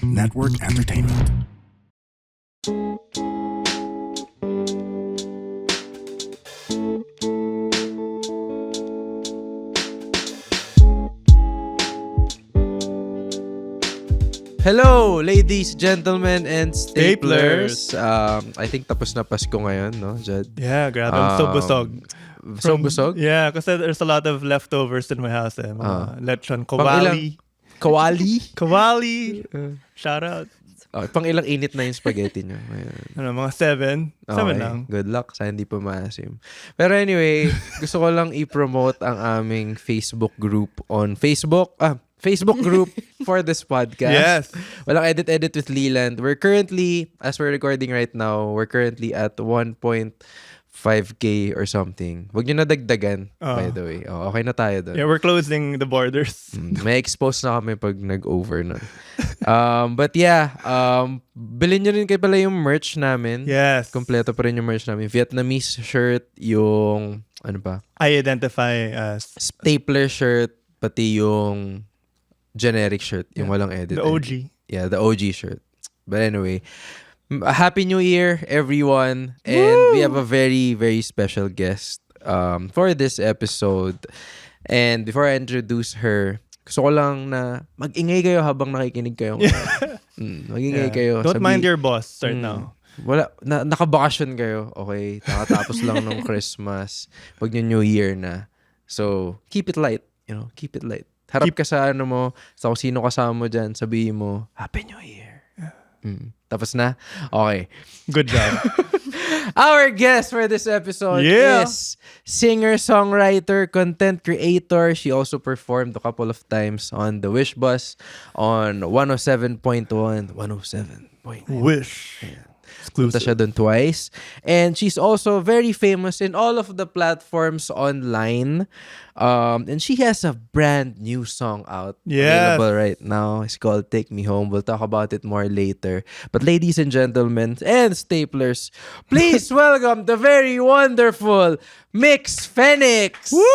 Network Entertainment. Hello, ladies, gentlemen, and staplers. Staplers. I think tapos na Pasko ngayon, no, Jad? Yeah, grabe. I'm so busog. So busog? Yeah, kasi there's a lot of leftovers in my house. Mga lechon Pang-ilang- kawali. Kawali? Kawali. Shout out. Pang ilang init na yung spaghetti nyo. Ayan. Mga 7. 7 lang. Good luck. Sana hindi pa maasim. Pero anyway, gusto ko lang i-promote ang aming Facebook group on Facebook. Facebook group for this podcast. Yes. Walang edit with Leland. We're currently, as we're recording right now, we're currently at 1.5K or something. Huwag nyo nadagdagan, by the way. Okay na tayo doon. Yeah, we're closing the borders. May expose na kami pag nag-over nun. But yeah, bilhin nyo rin kayo pala yung merch namin. Yes. Kompleto pa rin yung merch namin. Vietnamese shirt, yung, ano pa? I identify as Stapler shirt, pati yung generic shirt, yung walang edit. the OG. Yeah, the OG shirt. But anyway, Happy New Year, everyone. And we have a very, very special guest for this episode. And before I introduce her, gusto ko lang na mag-ingay kayo habang nakikinig kayo. Mag-ingay kayo. Don't mind your boss right now. Wala, nakabakasyon kayo. Okay, nakatapos lang ng Christmas. Pag New Year na. So, keep it light. Keep it light. Harap ka sa ano mo, sa kung sino kasama mo dyan, sabihin mo, Happy New Year. Tapos na? Okay. Good job. Our guest for this episode is singer, songwriter, content creator. She also performed a couple of times on the Wish Bus on 107.1. 107.1. Wish. Punta siya doon twice. And she's also very famous in all of the platforms online. And she has a brand new song out available right now. It's called Take Me Home. We'll talk about it more later. But ladies and gentlemen and staplers, please welcome the very wonderful Mix Phoenix. Woo!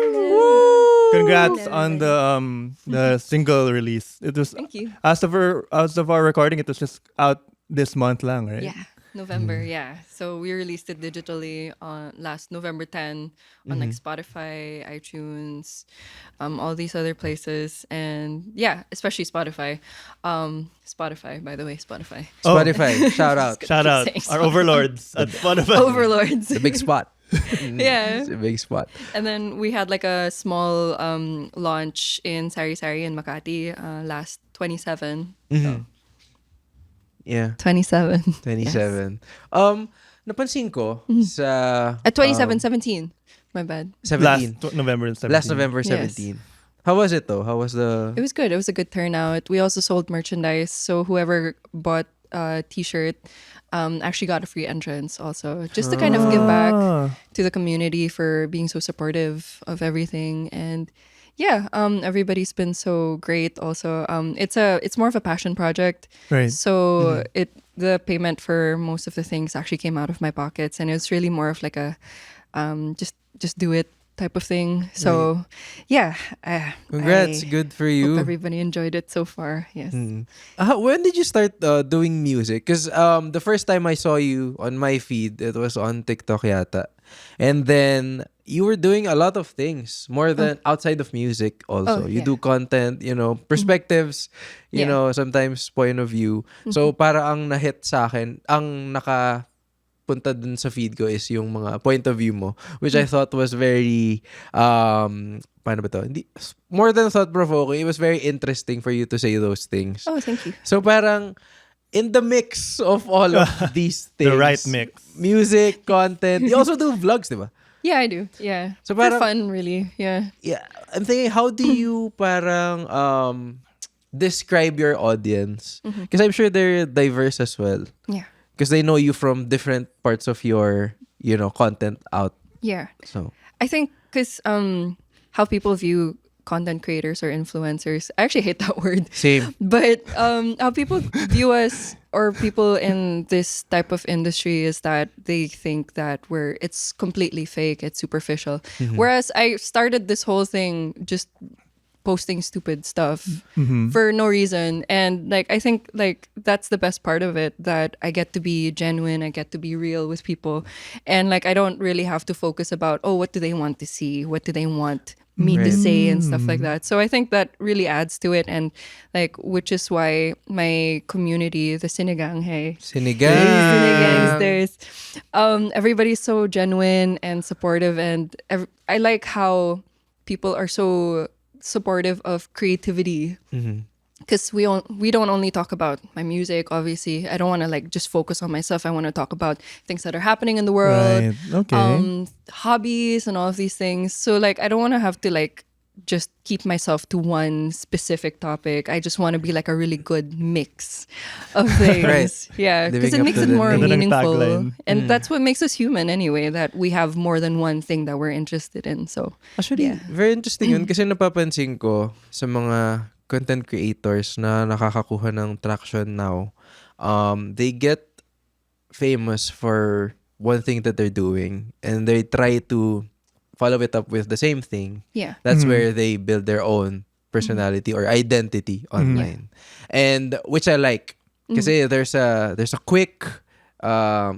Woo! Congrats on the single release. It was Thank you. As of our recording, it was just out this month lang, right? Yeah, November. Yeah, so we released it digitally on last November 10 on like Spotify, iTunes, all these other places, and yeah, especially Spotify. Spotify, by the way, Spotify. Spotify, shout out. Shout out Saying our overlords at Spotify. Overlords. The big spot. Yeah. It's a big spot. And then we had like a small launch in Sari Sari in Makati last 27. So, Yeah. 27. 27. Napansin ko sa At 17. My bad. 17. November 17. Last November 17. How was it though? How was the It was good. It was a good turnout. We also sold merchandise. So whoever bought a t-shirt actually got a free entrance also. Just to kind of give back to the community for being so supportive of everything. And yeah, everybody's been so great also. It's more of a passion project. Right. So the payment for most of the things actually came out of my pockets, and it was really more of like a just do it type of thing. So yeah, Congrats, I good for hope you. everybody enjoyed it so far. Yes. When did you start doing music? Because the first time I saw you on my feed, it was on TikTok yata. And then you were doing a lot of things more than outside of music also. You yeah. do content, perspectives, you Yeah. know, sometimes point of view. So para ang na-hit sa akin, ang nakapunta dun sa feed ko is yung mga point of view mo, which I thought was very paano ba to? More than thought-provoking. It was very interesting for you to say those things. Oh, thank you. So parang in the mix of all of these things. The right mix. Music, content. You also do vlogs, di ba? Yeah, I do. Yeah. So For parang- fun, really. Yeah. Yeah. I'm thinking, how do you parang describe your audience? Because I'm sure they're diverse as well. Yeah. Because they know you from different parts of your, content out. Yeah. So, I think because how people view content creators or influencers, I actually hate that word. same. But how people view us or people in this type of industry is that they think that it's completely fake, it's superficial. Whereas I started this whole thing just posting stupid stuff Mm-hmm. for no reason. And like I think like that's the best part of it, that I get to be genuine, I get to be real with people. And like I don't really have to focus about, oh, what do they want to see? What do they want me to Right. say and stuff like that. So I think that really adds to it, and like which is why my community, the Sinigang, hey, Sinigang. there's everybody's so genuine and supportive, and I like how people are so supportive of creativity, because we don't only talk about my music. Obviously, I don't want to like just focus on myself. I want to talk about things that are happening in the world, Right. Okay. hobbies and all of these things. So like I don't want to have to like just keep myself to one specific topic. I just want to be like a really good mix of things. Right. Yeah, because Living it up makes to it the more name. Ganda ng meaningful. tagline. And that's what makes us human anyway, that we have more than one thing that we're interested in. So Actually, yeah. very interesting yun kasi napapansin ko sa mga content creators na nakakakuha ng traction now. They get famous for one thing that they're doing and they try to follow it up with the same thing. Yeah. That's where they build their own personality or identity online. And which I like. Kasi there's a quick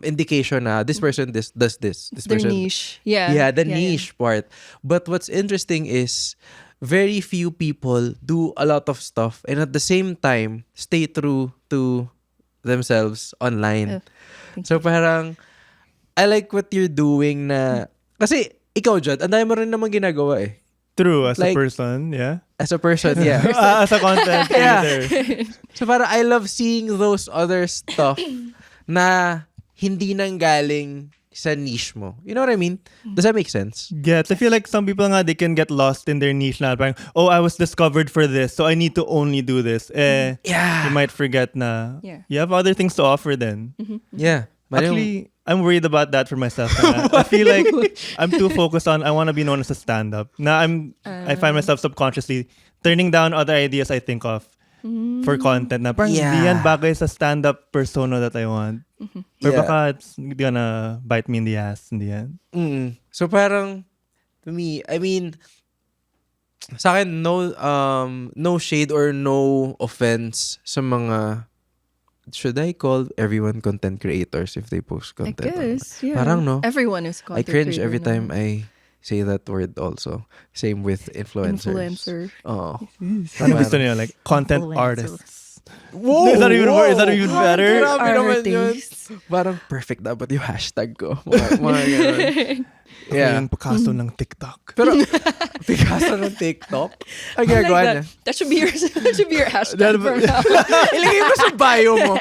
indication na this person does this. This Their person niche. Yeah. yeah, the niche part. But what's interesting is very few people do a lot of stuff and at the same time stay true to themselves online. So parang I like what you're doing na kasi ikaw, Jud, ang dami mo rin naman ginagawa eh. True, as a Like- person, yeah. As a person, yeah. As a content creator. So parang I love seeing those other stuff na hindi nanggaling sa niche mo. You know what I mean? Does that make sense? Gets. I feel like some people nga, they can get lost in their niche na. Parang, oh, I was discovered for this, so I need to only do this. Yeah. You might forget na Yeah. you have other things to offer then. Yeah. Actually, I'm worried about that for myself. I feel like I'm too focused on, I want to be known as a stand-up. Na I find myself subconsciously turning down other ideas I think of for content na parang Yeah. di yan bagay sa stand-up persona that I want. Or Yeah. baka it's gonna bite me in the ass in the end. So parang to me, I mean sa akin no shade or no offense sa mga should I call everyone content creators if they post I content? guess. Yeah. Parang no. Everyone is I content cringe creator every now. time I say that word also. Same with influencers. Influencer. Oh. Ano gusto niyo? Like, content Influencer. artists. Whoa! Is that even better? Grabe naman yun. Artists. Parang perfect dapat yung hashtag ko. Mga ganun. Yeah. Yung Picasso ng TikTok. Pero, Picasso ng TikTok? Ang I like ginagawa that. niya? That should be your hashtag from now. Ilagay mo sa bio mo.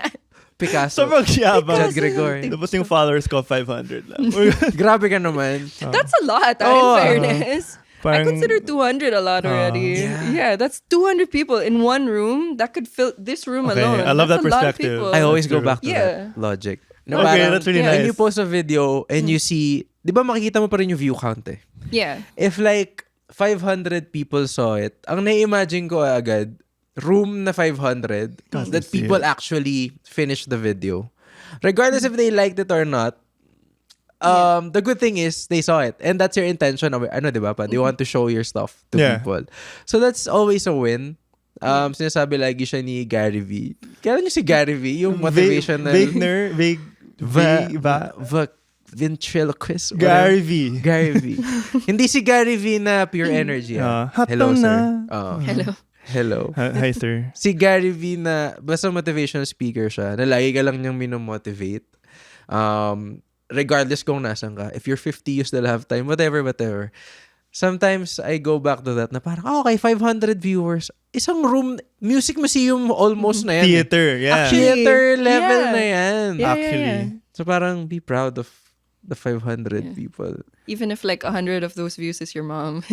Picasso. Sobrang siyabang. Jud Gregory. Tapos yung followers ko, 500 lang. Grabe ka naman. That's a lot, Oh, in fairness. I Parang- consider 200 a lot already. Yeah. That's 200 people in one room. That could fill this room Okay, alone. I love That's that a lot of perspective. people. I always That's go true. back to Yeah. that logic. No, Okay, parang, that's really when nice. you post a video and you see, di ba makikita mo pa rin yung view count eh? Yeah. If like 500 people saw it, ang na-imagine ko agad, room na 500, God, that see people it. actually finished the video. Regardless if they liked it or not, the good thing is they saw it. And that's your intention. Ano, di ba pa? You want to show your stuff to Yeah. people. So that's always a win. Sinasabi lagi siya ni Gary V. Kaya niyo si Gary V, yung motivational... Wagner, ventriloquist. Gary V. Gary V. Hindi si Gary V na pure energy. Hot Hello, daw sir. na. Hello. Hello. Hi, sir. Si Gary V na, basta motivational speaker siya, na lagi ka lang niyang minomotivate. Regardless kung nasan ka. If you're 50, you still have time. Whatever. Sometimes, I go back to that na parang, okay, 500 viewers. Isang room, music museum almost na yan. Theater, yeah. Theater level Yeah. na yan. Yeah, Actually. So parang be proud of the 500 people. Even if like 100 of those views is your mom,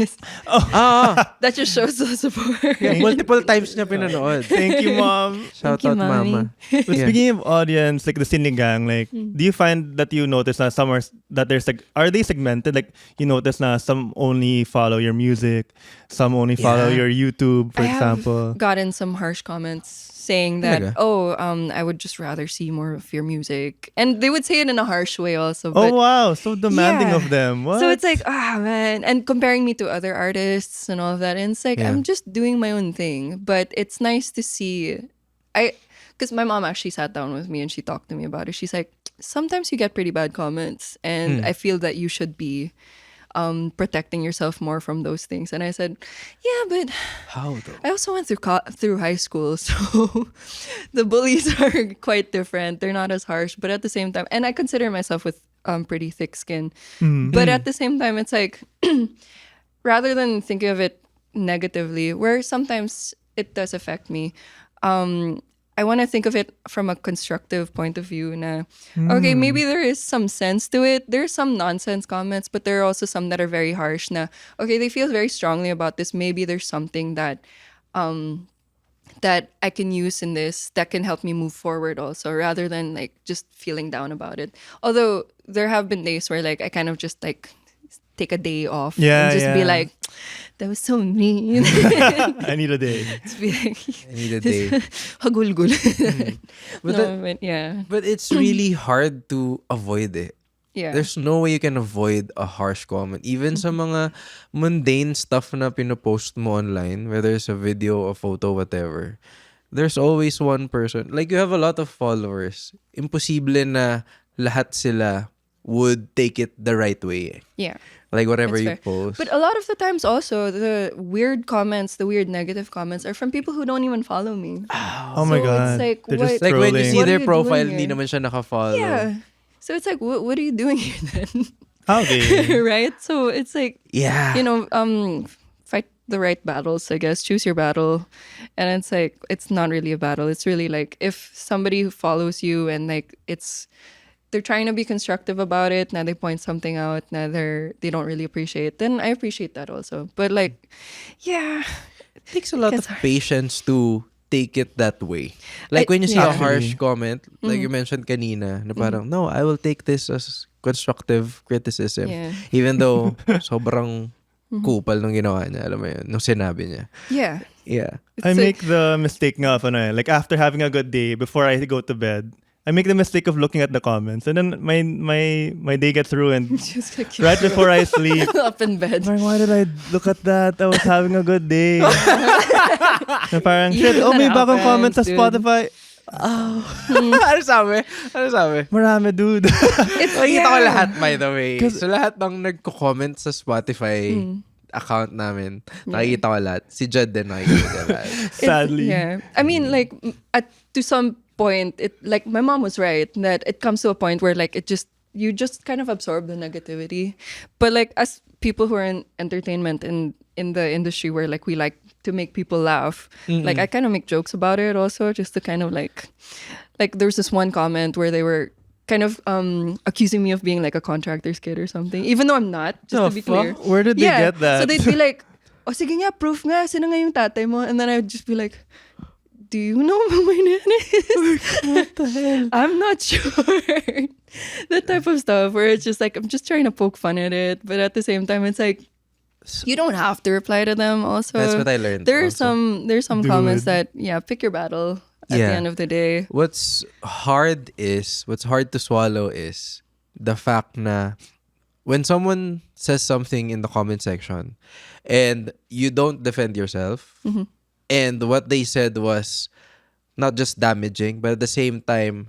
that just shows the support. Multiple times niya pinanood. Thank you, Mom. Shout you, out, Mommy. Mama. But Yeah. speaking of audience, like the Sinigang, like, do you find that you notice that somewhere that there's like, are they segmented? Like, you notice na some only follow your music, some only follow your Yeah. YouTube, for I have example. gotten some harsh comments saying that, Talaga? I would just rather see more of your music. And they would say it in a harsh way also. Oh But wow, so demanding Yeah. of them. What? So it's like, man, and comparing me to other artists and all of that, and it's like I'm just doing my own thing. But it's nice to see, because my mom actually sat down with me and she talked to me about it. She's like, sometimes you get pretty bad comments, and I feel that you should be protecting yourself more from those things. And I said, yeah, but How though? I also went through high school, so the bullies are quite different. They're not as harsh, but at the same time, and I consider myself with pretty thick skin. But at the same time, it's like rather than thinking of it negatively, where sometimes it does affect me, I want to think of it from a constructive point of view. Na, okay, maybe there is some sense to it. There's some nonsense comments, but there are also some that are very harsh. Na, okay, they feel very strongly about this. Maybe there's something that that I can use in this that can help me move forward also, rather than like just feeling down about it. Although there have been days where like I kind of just like take a day off and just be like, that was so mean. I need a day. Just be like, I need a day. hagulgul. But, but it's really hard to avoid it. Yeah. There's no way you can avoid a harsh comment. Even sa mga mundane stuff na pinopost mo online, whether it's a video, a photo, whatever, there's always one person. Like, you have a lot of followers. Imposible na lahat sila would take it the right way. Yeah. Like, whatever That's you fair. post. But a lot of the times also, the weird comments, the weird negative comments are from people who don't even follow me. Oh my So God. it's like, They're what- just Like, when you trolling. see What are their you profile, doing hindi here? naman siya nakafollow. Yeah. So it's like, what are you doing here then? Okay. Right? So it's like, Yeah. you know, fight the right battles, I guess. Choose your battle. And it's like, it's not really a battle. It's really like, if somebody who follows you and like, they're trying to be constructive about it, now they point something out, now they don't really appreciate, then I appreciate that also. But like, yeah. It takes a lot It's of hard. patience to take it that way. Like, when you see yeah. a harsh Actually. comment, like you mentioned kanina, na parang, no, I will take this as constructive criticism. Yeah. Even though sobrang kupal nung ginawa niya, alam mo yun, nung sinabi niya. Yeah. Yeah. I It's make the mistake nga of like after having a good day, before I go to bed, I make the mistake of looking at the comments, and then my day gets ruined just like right before I sleep. up in bed. Parang, why did I look at that? I was having a good day. Na parang, shit, Yeah, may that bagong comment sa happens, dude. Spotify. Ano sabi? Ano sabi? Marami, dude. Nakikita ko lahat, by the way. 'Cause- So, lahat ng nagko-comment sa Spotify account namin, nakikita ko lahat. Si Jed din nakikita ko lahat. Sadly. Yeah. I mean, like, to some point, it like my mom was right that it comes to a point where like you just kind of absorb the negativity. But like as people who are in entertainment and in the industry where like we like to make people laugh, like I kind of make jokes about it also, just to kind of like there was this one comment where they were kind of accusing me of being like a contractor's kid or something, even though I'm not, just The to be fuck? clear. Where did they get that? So they'd be like, oh, sige nga, proof nga, sino nga yung tatay mo? And then I would just be like, do you know who my nan is? What the hell? I'm not sure. That type of stuff where it's just like, I'm just trying to poke fun at it. But at the same time, it's like, you don't have to reply to them also. That's what I learned There's also. some Dude. comments that, yeah, pick your battle at the end of the day. What's hard to swallow is the fact na when someone says something in the comment section and you don't defend yourself, and what they said was not just damaging, but at the same time,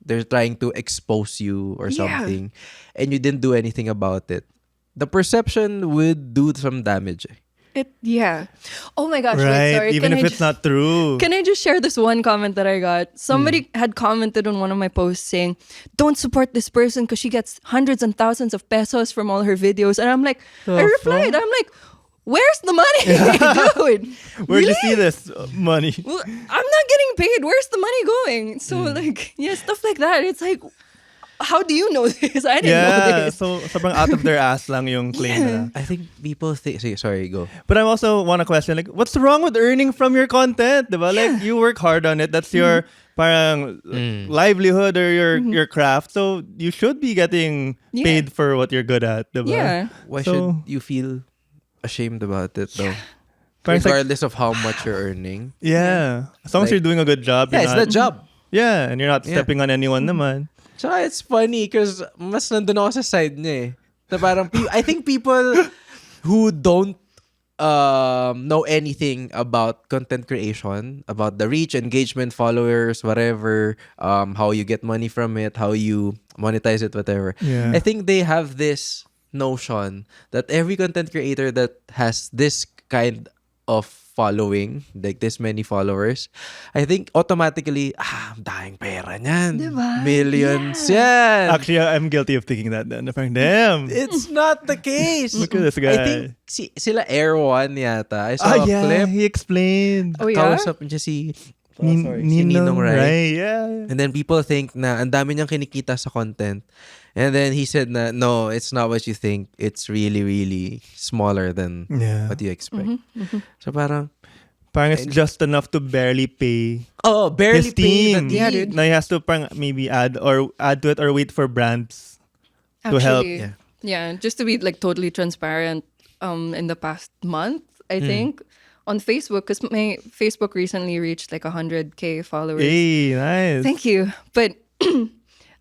they're trying to expose you or Yeah. something, and you didn't do anything about it, the perception would do some damage. Yeah. Oh my gosh, wait, Right, sorry. even Can if I it's just- not true. Can I just share this one comment that I got? Somebody had commented on one of my posts saying, don't support this person because she gets hundreds and thousands of pesos from all her videos. And I'm like, I replied, I'm like, where's the money, dude? Where'd you Really? see this money? Well, I'm not getting paid. Where's the money going? So like, yeah, stuff like that. It's like, how do you know this? I didn't know Yeah, this. so sobrang out of their ass lang yung claim nila. I think people think... Sorry, go. But I also want to question, like, what's wrong with earning from your content? Diba? Like, you work hard on it. That's your parang livelihood or your craft. So you should be getting Yeah. paid for what you're good at. Diba? Yeah. Why So- should you feel ashamed about it, though? Parang it's like- Regardless of how much you're earning. Yeah. As long as Like- you're doing a good job. Yeah, you're it's not- the job. Yeah, and you're not Yeah. stepping on anyone naman. Tsaka it's funny because mas nandun ako sa side niya eh. Na parang, I think people who don't know anything about content creation, about the reach, engagement, followers, whatever, how you get money from it, how you monetize it, whatever. Yeah. I think they have this notion that every content creator that has this kind of following, like this many followers, I think automatically, ang daming pera niyan. Diba? Millions yan. Actually, I'm guilty of thinking that then. Parang, damn. It's not the case. Look at this guy. I think sila Air One yata. I saw a yeah, clip. he explained. Oh, yeah? Kausap niya si Ninong Rai. Rai. Yeah. And then people think na ang dami niyang kinikita sa content. And then he said na, no, it's not what you think. It's really, really smaller than Yeah. what you expect. So parang, Parang it's just enough to barely pay barely his pay the team. team. Yeah, dude. Now he has to parang maybe add to it or wait for brands to help. Actually, Yeah. yeah, just to be like totally transparent, in the past month, I think, on Facebook, because my Facebook recently reached like 100K followers. Hey, nice. Thank you. But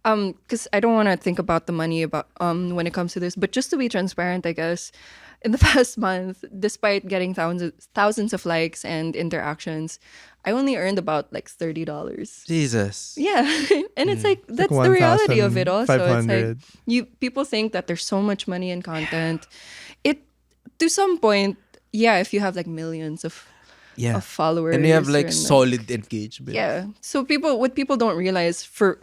because I don't want to think about the money about when it comes to this, but just to be transparent, I guess, in the past month, despite getting thousands of likes and interactions, I only earned about like $30. Jesus. Yeah, and it's like that's the reality of it. Also, it's like 1,500. people think that there's so much money in content. It to some point, yeah, if you have like millions of followers, And you have like and, solid engagement. yeah. So what people don't realize for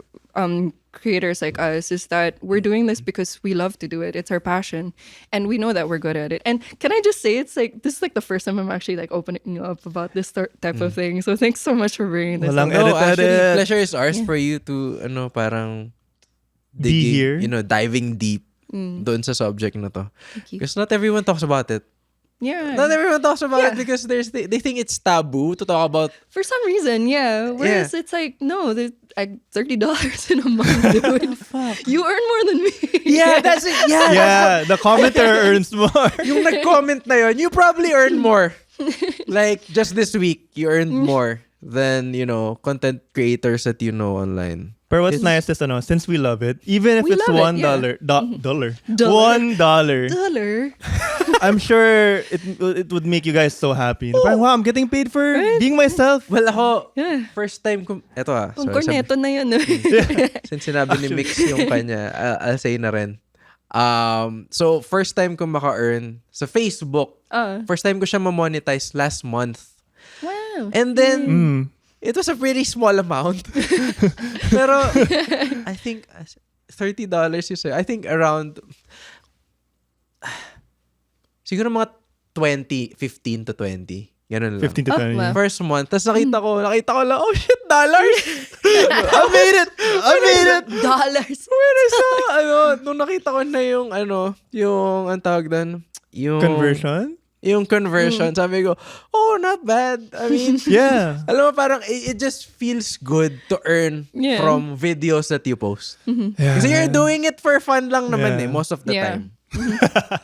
creators like us is that we're doing this because we love to do it. It's our passion, and we know that we're good at it. And can I just say, it's like this is like the first time I'm actually like opening up about this type of thing. So thanks so much for bringing this. Walang up. No, edit. actually, pleasure is ours for you to, parang digging, here. diving deep doon sa subject na to. Thank you. Because not everyone talks about it. Yeah. Not everyone talks about Yeah. it because they think it's taboo to talk about. For some reason, yeah. Whereas it's like, no, there's like $30 in a month, dude. You earn more than me. Yeah, that's it. Yeah, Yeah, the commenter earns more. yung nag-comment na yun, you probably earn more. Like, just this week, you earned more than, content creators that you know online. But what's nice is, since we love it, even if We it's love it, $1, yeah. dollar, Dollar. $1, $1. I'm sure it would make you guys so happy. Parang, wow, I'm getting paid for being myself. Well, ako, Yeah. first time ko, eto Ang sorry, corneto na yun. since sinabi ni Mix yung kanya, I'll say na rin. So, first time ko maka-earn sa Facebook. First time ko siya ma-monetize last month. Wow. And then, it was a pretty small amount. Pero, I think, $30 you say. I think around, siguro mga 15 to 20. Ganun lang. 15 to 20. wow. First month. Tapos nakita ko lang, oh shit, dollars! I made it! Dollars. When I saw, nung nakita ko na yung, ang tawag doon, yung Conversion? Yung conversion, sabi ko, oh, not bad. I mean, Yeah. alam mo, parang it just feels good to earn Yeah. from videos that you post. Yeah. Kasi you're doing it for fun lang naman Yeah. most of the Yeah. time.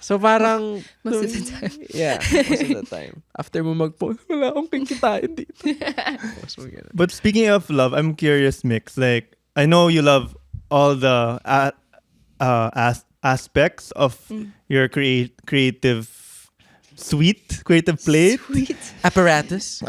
So parang, Most of the time. yeah, most of the time. After mo mag-post, wala akong kikitain dito. Post mo ganun. But speaking of love, I'm curious, Mix. Like, I know you love all the aspects of your creative creative plate. Sweet. Apparatus.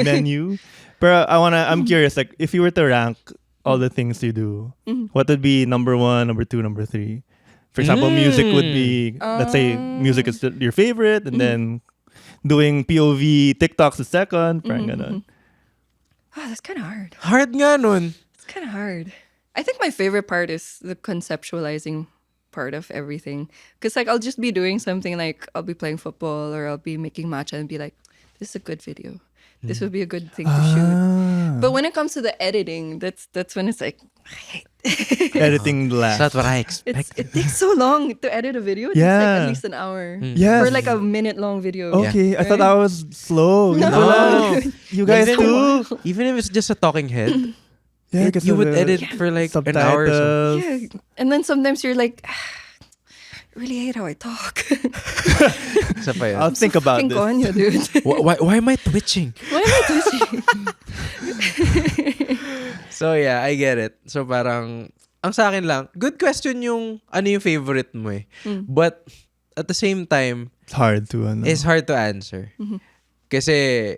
Menu. But I'm curious, like, if you were to rank all the things you do, what would be number 1, number 2, number 3? For example, music would be, let's say, music is your favorite, and then doing POV TikToks is second. Parang ganun. That's kind of hard. Hard nga nun. It's kind of hard. I think my favorite part is the conceptualizing part of everything. Because like I'll just be doing something like I'll be playing football or I'll be making matcha and be like, this is a good video. This would be a good thing to shoot. But when it comes to the editing, that's when it's like, Editing That's last. not what I expect. it takes so long to edit a video. It takes like Yeah. at least an hour. Yes. For like a minute-long video. Okay, I thought Right? that was slow. No. You guys Even- too. Even if it's just a talking head, Yeah, because you of would the edit for like an hour or so. subtitles. Yeah. And then sometimes you're like, I really hate how I talk. Isa pa yun. I'll think about Fucking this. konyo, dude. Why am I twitching? Why am I twitching? So yeah, I get it. So parang ang sa akin lang, good question yung ano yung favorite mo eh. But at the same time, It's hard to it's hard to answer. Kasi,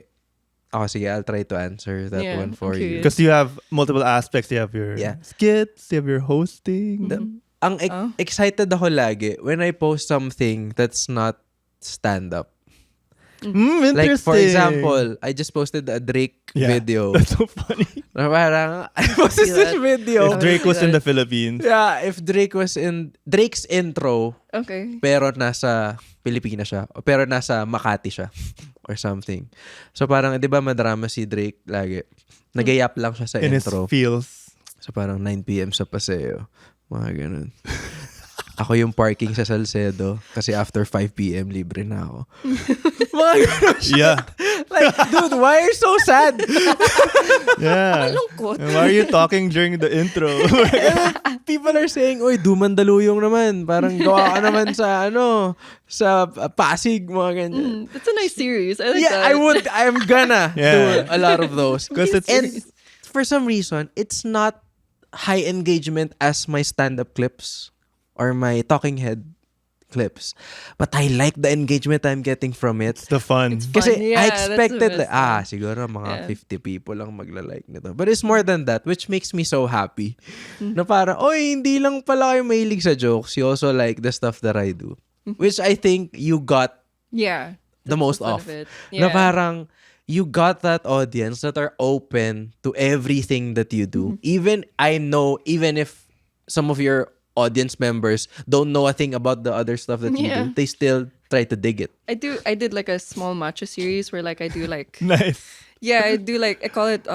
sige, I'll try to answer that Yeah, one for I'm you. curious. because you have multiple aspects. You have your skits, you have your hosting. Ang excited ako lagi when I post something that's not stand-up. Interesting. Like, for example, I just posted a Drake video. That's so funny. Na parang, I posted this video. If Drake was in the Philippines. Yeah, if Drake was in Drake's intro, Okay. pero nasa Pilipinas siya, o pero nasa Makati siya or something. So parang 'di ba madrama si Drake lagi. Nagayap lang siya sa In his intro. feels. So parang 9 PM sa Paseo. Mga ganun. Ako yung parking sa Salcedo kasi after 5 PM libre na ako. Mga ganun siya. Yeah. Like, dude, why are you so sad? Yeah. Malungkot. And why are you talking during the intro? People are saying, oy, Dumandaluyong naman. Parang gawa ka naman sa, sa Pasig, mga ganyan. That's a nice series. I like Yeah, that. I'm gonna do a lot of those. 'Cause it's- And for some reason, it's not high engagement as my stand-up clips or my talking head clips. But I like the engagement I'm getting from it. It's the fun. It's Kasi Yeah, I that's expected the best siguro mga Yeah. 50 people lang magla-like nito. But it's more than that, which makes me so happy. Na parang, oy, hindi lang pala kayo mahilig sa jokes. You also like the stuff that I do. Which I think you got Yeah. the That's most fun of. it. Na Yeah. parang, you got that audience that are open to everything that you do. Even if some of your audience members don't know a thing about the other stuff that you Yeah. do, they still try to dig it. I did like a small matcha series where like I do like Nice. yeah, I do like I call it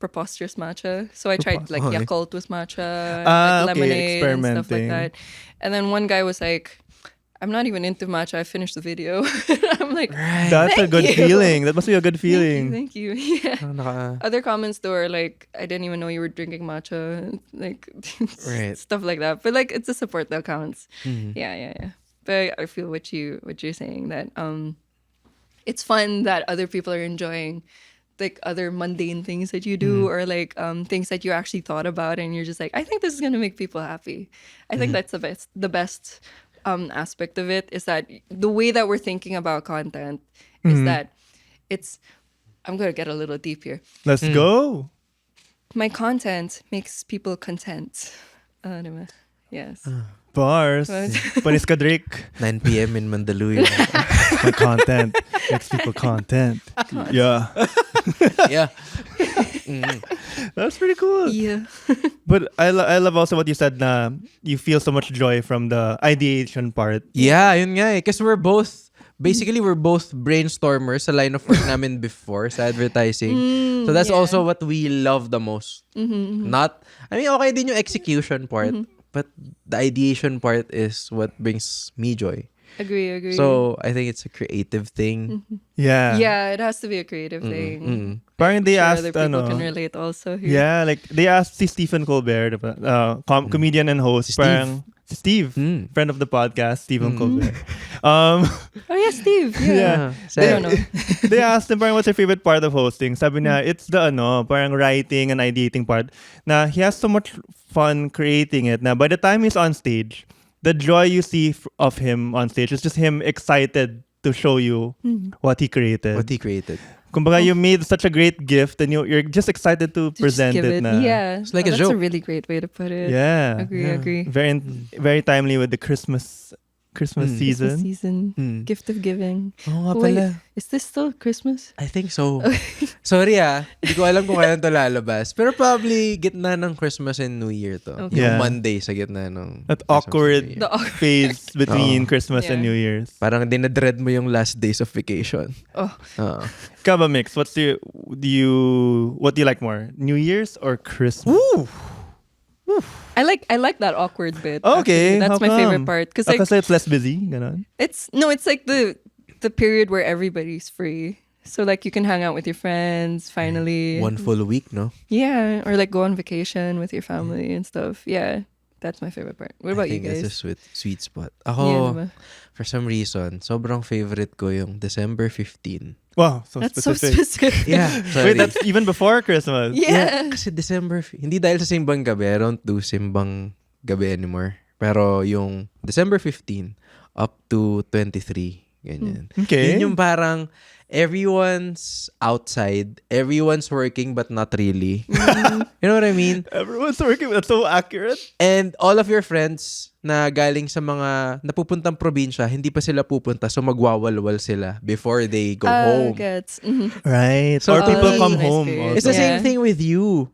preposterous matcha. So I tried like Okay. Yakult with matcha, Ah, like okay, lemonade and stuff like experimenting. that. And then one guy was like, I'm not even into matcha. I finished the video. I'm like, That's a Thank good you. feeling. That must be a good feeling. Thank you. Yeah. Other comments though are like, I didn't even know you were drinking matcha, like Right. stuff like that. But like, it's a support that counts. Mm-hmm. Yeah. But I feel what you're saying that it's fun that other people are enjoying like other mundane things that you do or like things that you actually thought about and you're just like, I think this is gonna make people happy. I think that's the best aspect of it is that the way that we're thinking about content is that it's I'm gonna get a little deep here. Let's go. My content makes people content. Diba? Yes. Bars. Panis ka, Drake. 9 PM in Mandaluyong. My content makes people content. Yeah. Yeah. That's pretty cool. Yeah. But I love also what you said na you feel so much joy from the ideation part. Yeah, yun nga eh. Kasi we're both brainstormers sa line of work namin before sa advertising. So that's yeah. also what we love the most. Okay din yung execution part. But the ideation part is what brings me joy. Agree. So I think it's a creative thing. Yeah. Yeah, it has to be a creative thing. Parang they Sure asked, other people can relate also here. yeah, like they asked si Stephen Colbert, diba? Comedian and host. Steve. Parang si Steve, friend of the podcast, Stephen Colbert. Oh yeah, Steve. Yeah. Yeah. I don't know. They asked him parang what's your favorite part of hosting. Sabi niya, it's the parang writing and ideating part. Na he has so much fun creating it. Na by the time he's on stage, the joy you see of him on stage is just him excited to show you what he created. What he created. Kumbaga, you made such a great gift and you're just excited to present Just give it. Na. Yeah. It's like a that's joke. a really great way to put it. Yeah. Agree. Very timely with the Christmas Christmas season. season. Gift of giving. Oo nga Wait, pala. is this still Christmas? I think so. Sorry hindi ko alam kung kailan to lalabas. Pero probably gitna ng Christmas and New Year to. Okay. Yung Yeah. Monday sa gitna ng That Christmas awkward and New Year. The awkward- phase between Oh. Christmas and Yeah. New Year's. Parang dinadread mo yung last days of vacation. Oh, Oo. Kaba mix. What do you like more? New Year's or Christmas? I like that awkward bit. Okay, actually. That's how my favorite come? part because Kasi it's less busy, ganon. it's like the period where everybody's free. So like you can hang out with your friends finally. One full week, no? Yeah, or like go on vacation with your family and stuff. Yeah. That's my favorite part. What about I you think guys? it's a sweet spot. Yeah, Ako, diba? for some reason, sobrang favorite ko yung December 15. Wow, so That's so specific. specific. Yeah, Wait, sorry. that's even before Christmas. Yeah. Kasi hindi dahil sa simbang gabi, I don't do simbang gabi anymore. Pero yung December 15 up to 23, ganyan. Okay. Yun yung parang everyone's outside, everyone's working but not really. You know what I mean? Everyone's working. That's so accurate. And all of your friends na galing sa mga napupuntang probinsya, hindi pa sila pupunta, so magwawalwal sila before they go home. Gets. Mhm. Right. So or people the- come Nice home. period. It's Also. the same Yeah. thing with you.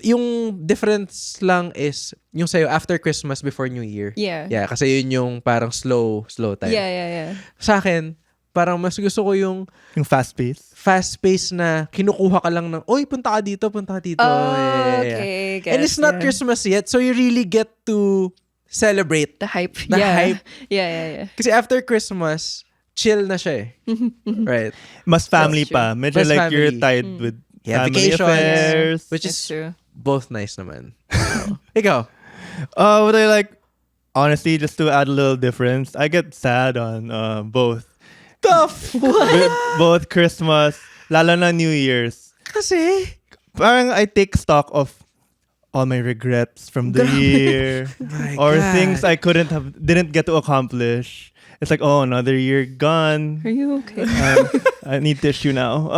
Yung difference lang is yung sa'yo after Christmas before New Year. Yeah. Yeah, kasi yun yung parang slow time. Yeah. Sa akin, parang mas gusto ko yung Yung fast pace. fast pace na kinukuha ka lang ng, oy, punta ka dito. Oh, Yeah. okay. And it's not Christmas yet, so you really get to celebrate. The hype. The yeah. hype. Yeah. Kasi after Christmas, chill na siya eh. Right? Mas family That's pa. Medyo Mas like you're family. tied with Yeah, family vacations. affairs. Which That's is true. both nice naman. Ikaw? What I like, honestly, just to add a little difference, I get sad on both. Tough! Both Christmas, lalo na New Year's. Kasi, Parang I take stock of all my regrets from the year my or God. things I didn't get to accomplish. It's like, oh, another year gone. Are you okay? I need tissue now.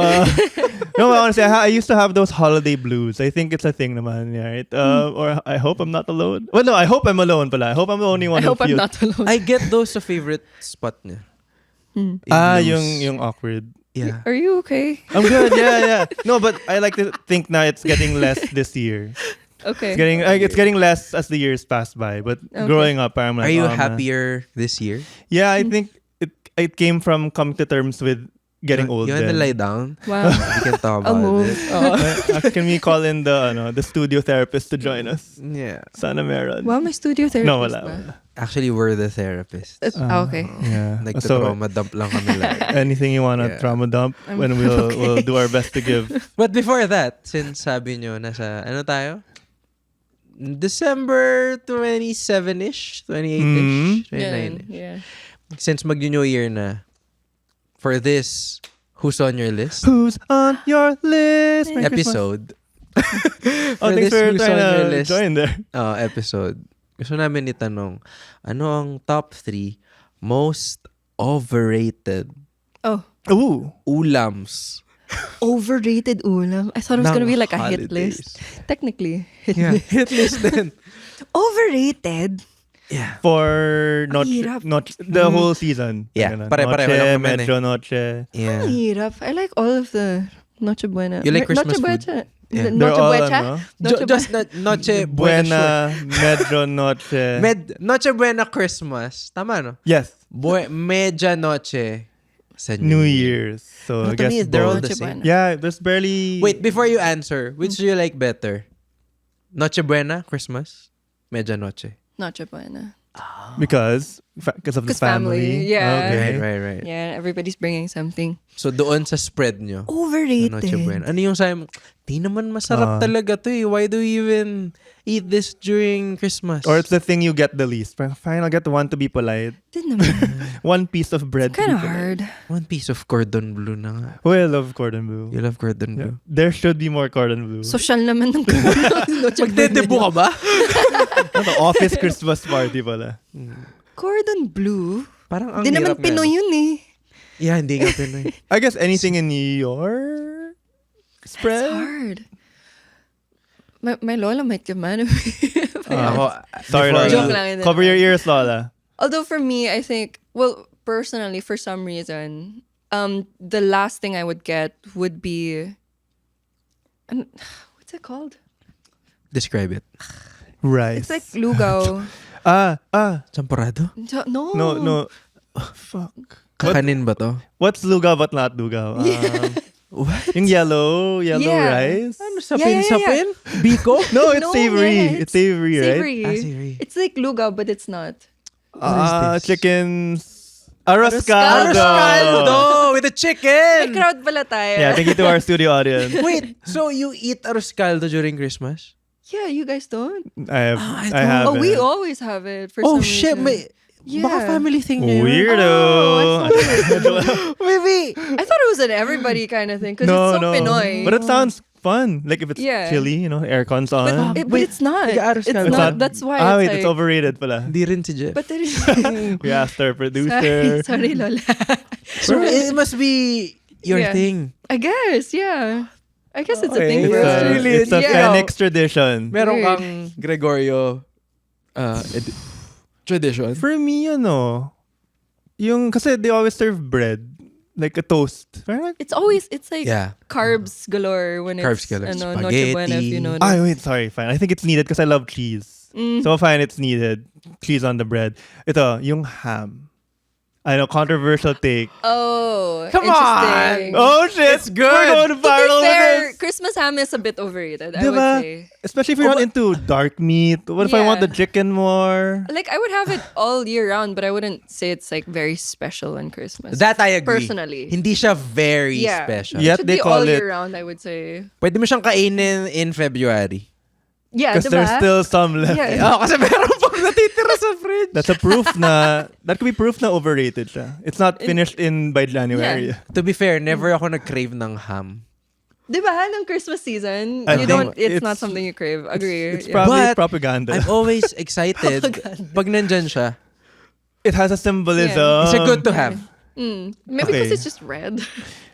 No, but honestly, I used to have those holiday blues. I think it's a thing naman, yeah, right? Or I hope I'm not alone. Well, no, I hope I'm alone pala. I hope I'm the only one I who hope I'm feels. not alone. I get those sa favorite spot niya. In blues. Yung awkward. Yeah. Are you okay? I'm good, yeah. No, but I like to think now it's getting less this year. Okay. It's getting less as the years pass by. But Okay. growing up, I'm like, Are you oh, man. happier this year? Yeah, I think it came from coming to terms with getting old. You wanna then. lie down? Wow. We can talk I'll about move. it. Oh. Can we call in the studio therapist to join us? Yeah. Sana meron. Wow, may studio therapist No, wala. na. Actually, we're the therapists. Okay. Yeah. Nagtatrauma dump lang kami lang. Anything you wanna Yeah. trauma dump, I'm when we'll do our best to give. But before that, since sabi nyo, nasa, ano tayo? December 27-ish? 28-ish? 29-ish? Yeah. Since mag-New Year na, for this, Who's on Your List? Who's on your list? Merry Christmas. Episode. Oh, thanks this for Who's trying on Your to List join there. episode, gusto namin itanong, ano ang top 3 most overrated Oh, Ooh. ulams? overrated ulam. I thought it was ng gonna be like a hit holidays? list. Technically, Yeah, hit list din. overrated. Yeah. For hirap. the whole season. Yeah, Ganun. pare-pareho lang Noche, naman eh. Medyo Noche. Yeah. Ang hirap. I like all of the Noche Buena. You like Christmas Noche food? Buena. Yeah. They're Noche all, Buena. ano? Just Noche Buena. Buena, Medyo Noche. Noche Buena Christmas. Tama, no? Yes. Media Noche sa New Year's. So I No, to guess me, they're all both. the Noche same. Buena. Yeah, there's barely... Wait, before you answer, which do you like better? Noche Buena, Christmas? Media Noche. Noche Buena. Because of the 'Cause family, yeah. Okay. Right. Yeah, everybody's bringing something. So, doon sa spread nyo. sa Overrated. Noche Buena. Ano yung sabi mo, di naman masarap talaga to eh. Why do you even eat this during Christmas? Or it's the thing you get the least. Parang, fine, I'll get the one to be polite. Din naman. One piece of bread to Kind be of polite. hard. One piece of cordon bleu na nga. Oh, I love cordon bleu. You love cordon bleu? Yeah. There should be more cordon bleu. Social naman ng Noche Buena. Magdedebo ka ba? Ano, office Christmas party pala. Cordon bleu? Parang ang Di naman hirap nga, Pinoy no? yun eh. Yeah, hindi nga Pinoy. I guess anything in your It's spread? hard. My lola might get mad at me. Ako, Sorry, before- Lola. Joke lang yun. Cover your ears, Lola. Although for me, I think, well, personally, for some reason, the last thing I would get would be, what's it called? Describe it. Rice. It's like lugaw. Champorado? No. No. Fuck. Kakanin ba to? What's lugaw but not lugaw? What? Yung yellow Yeah. rice? Ano, Yeah. sapin? Biko? No, it's No, savory. yeah, It's savory, right? Savory. Savory. It's like lugaw, but it's not. What is this? Chickens. Arroz Arroz caldo. Caldo with the May chicken! crowd pala tayo. Yeah, thank you to our studio audience. Wait, so you eat arroz caldo during Christmas? Yeah, you guys don't? I have. I I don't- have. Oh, we always have it for Oh some shit, reason. may baka Yeah. family thing na yun. Weirdo. Oh, I Maybe. I thought it was an everybody kind of thing because no, it's so no. Pinoy. But it sounds fun. Like if it's Yeah. chilly, aircon's on. but Wait, it's not. nag-aaros It's ka It's ba? not. That's why wait, it's it's like, overrated pala. Hindi rin si Jeff. But it is. We asked our sorry, producer. sorry, Lola. So it must be your Yeah. thing. I guess, yeah. I guess it's a Okay. thing for It's us. a, really- it's a yeah. Phoenix tradition. Meron Weird. kang Gregorio tradition. For me, kasi they always serve bread. Like a toast. Parang like, It's like Yeah. carbs galore when Carbs it's galore. Noche Buena, if you know. wait, sorry, fine. I think it's needed because I love cheese. So fine, it's needed. Cheese on the bread. Ito, yung ham. I know, controversial take. Oh, Come interesting. Oh shit! It's good. We're going To be viral with fair, this. Christmas ham is a bit overrated, I Diba? would say. Especially if you're not into dark meat. What if I want the Yeah. chicken more? Like, I would have it all year round, but I wouldn't say it's like very special on Christmas. That I agree. Personally. Hindi siya very Yeah. special. Yet Should they be call all it year round, I would say. Pwede mo siyang kainin in February. Yeah, because diba? there's still some left. Yeah. Oh, kasi meron pang natitira sa fridge. That's a proof that could be proof na overrated siya. It's not finished in by January. Yeah. To be fair, never ako nag-crave ng ham. Diba? Ng Christmas season, I you think don't. It's it's- not something you crave. Agree. It's yeah. probably But propaganda. I'm always excited pag nandyan siya. It has a symbolism. It's a good to have. Maybe Okay. because it's just red.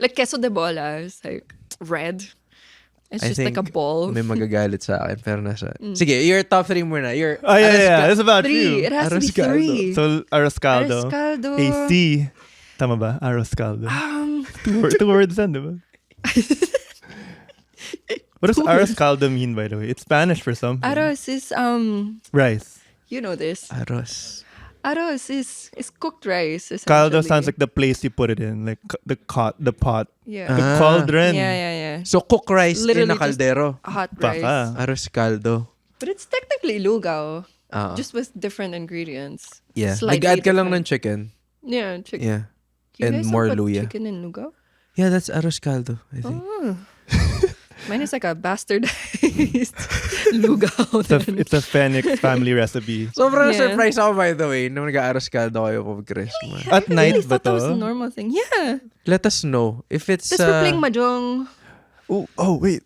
Like queso de bola is like red. It's I just like a think ball. May magagalit sa akin, pero nasa... Sige, your top 3 muna. Your Oh yeah. It's about Three. you. It has to be Arroz caldo. three. So arroz caldo. Arroz caldo. AC. Tama ba? Arroz caldo. Two words yan, di ba? What does arroz caldo mean, by the way? It's Spanish for something. Arroz is Rice. you know this. Arroz. Arroz is cooked rice. Caldo essentially. sounds like the place you put it in, like the pot, yeah. the Ah. cauldron. Yeah. So, cook rice Literally in a caldero. Hot Baka. rice. Arroz caldo. But it's technically lugaw, Ah. just with different ingredients. Yeah. Slightly Nag-add ka lang ng different. chicken. Yeah, chicken. Yeah. You and guys more don't put luya. chicken in lugaw? Yeah, that's arroz caldo, I think. Oh. Mine is like a bastardized lugaw. It's a Phoenix family recipe. Sobrang Yeah. surprise ako, by the way, nung nag-aaros caldo kayo pag Christmas. At I night really ba thought that was a to? normal thing. Yeah. Let us know if it's... Tapos we're playing mahjong. Oh wait.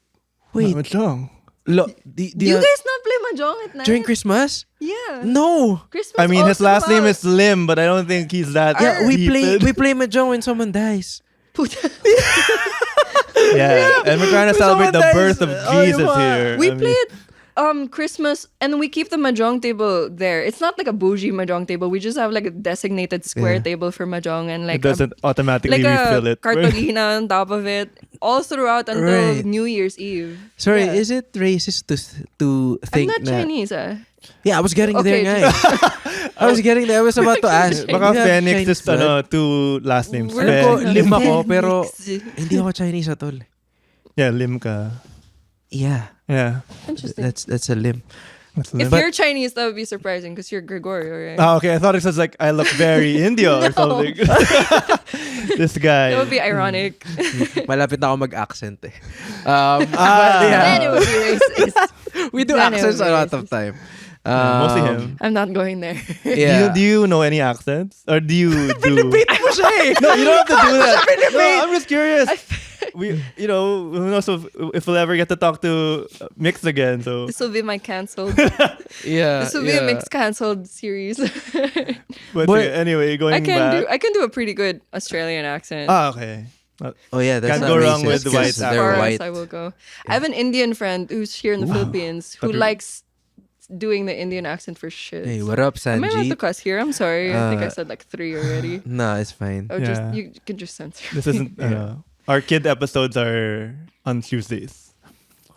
Wait. Mahjong. Do Do you guys not play mahjong at night? during Christmas? Yeah. No. Christmas I mean, his also last name about- is Lim, but I don't think he's that. Yeah, we deep. play mahjong when someone dies. Puta. Yeah, and we're trying to celebrate the Someone birth of dies. Oh, Jesus yung mga- here. We I mean, played Christmas and we keep the mahjong table there. It's not like a bougie mahjong table. We just have like a designated square Yeah. table for mahjong and it like doesn't automatically like refill a it. cartolina on top of it all throughout until Right. New Year's Eve. Sorry, Yeah. is it racist to I'm think not na... Chinese. Yeah, I was getting Okay, there, guys. I was getting there. I was about to ask. Baka Do you have Phoenix Chinese is blood? two last names. We're Alam ko, Fen. Lim ako, pero Phoenix. hindi ako Chinese at all. Yeah, Lim ka. Yeah, Yeah. Interesting. that's a Lim. That's If Lim. you're Chinese, that would be surprising because you're Gregorio, right? Ah, okay. I thought it was like I look very India or No. something. This guy. That would be ironic. Malapit na ako mag-accent eh. Then it would be racist. We do Then it accents would a be lot of racist. time. Mostly him. I'm not going there. Yeah. Do you know any accents? Or do you do? mo siya eh. No, you don't have to do that. No, I'm just curious. Who knows if we'll ever get to talk to Mix again. So This will be my canceled. Yeah. This will be a mixed canceled series. but But- anyway, going I back. can do a pretty good Australian accent. Okay. Oh yeah, that's Can't not go wrong racist with the 'cause white they're As far white. as I will go. I have an Indian friend who's here in the Philippines who Okay. likes doing the Indian accent for shit. Hey, what up, Am I allowed to Sanjeet? cuss here? I'm sorry. I think I Uh, said like 3 already. No, it's fine. Oh, just Yeah. you can just censor. This isn't. Our kid episodes are on Tuesdays.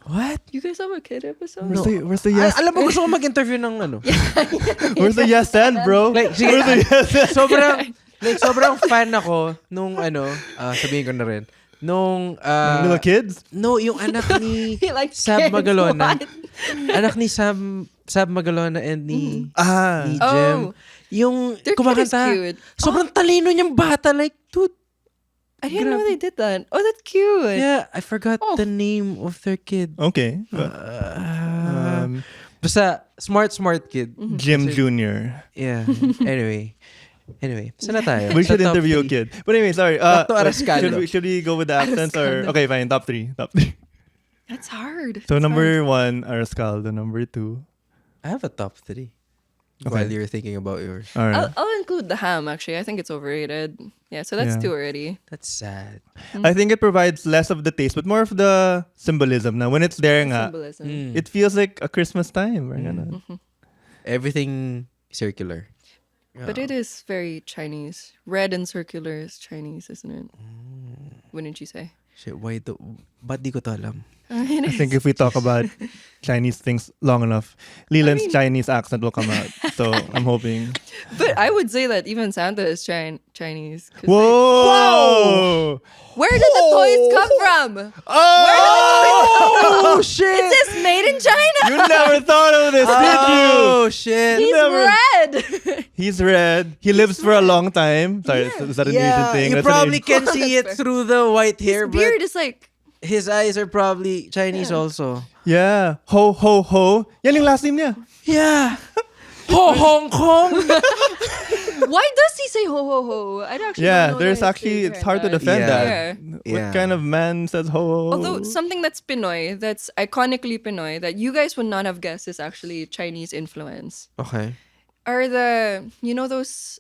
What? You guys have a kid episode? No. Where's the yes? Alam mo, gusto ko mag-interview ng ano. Where's the yes and bro? Like, sige, Where's the yes and? sobrang fan ako nung sabihin ko na rin. Nung, Little kids? no, yung anak ni He likes Sab kids. Magalona. What? Anak ni Sab Magalona and ni Ah. Jem. Oh. Yung Their kid is kumakanta. cute. Sobrang talino niyang bata. Like, dude. I didn't know they did that. Oh, that's cute. Yeah, I forgot Oh. the name of their kid. Okay. Basta smart kid. Jim Jr. Yeah. Anyway, saan na tayo? We Sa should top interview a three. kid. But anyway, sorry. Back to Arascaldo. Should we go with the accents or okay? Fine. Top three. That's hard. So That's number hard. 1, Arascaldo. Number 2. I have a top 3. Okay. While you're thinking about yours. All right. I'll include the ham. Actually, I think it's overrated. Yeah, so that's Yeah. 2 already. That's sad. I think it provides less of the taste, but more of the symbolism. Now, when it's there, nga, Symbolism. Mm. it feels like a Christmas time. Parang ganun. Everything circular. But it is very Chinese. Red and circular is Chinese, isn't it? Wouldn't you say? Shit, ba't di ko to alam? I think if we talk about Chinese things long enough, Leland's Chinese accent will come out. So I'm hoping. But I would say that even Santa is Chinese. 'Cause Whoa! where did the toys come from? Oh, It shit! says made in China. You never thought of this, did you? Oh, shit! He's never- red. He's red. He lives for a long time. Sorry, is that an Asian Yeah, thing? you That's an probably Asian- can see it through the white hair, His beard but is like his eyes are probably Chinese also. Yeah. Ho, ho, ho. Yan yung last name niya. Yeah. Ho Hong Kong. why does he say ho ho ho? I actually Yeah, don't know there's the actually, history it's hard to behind defend Yeah. that. Yeah. Yeah. What kind of man says ho, ho, ho? Although something that's Pinoy, that's iconically Pinoy, that you guys would not have guessed is actually Chinese influence, Okay. are those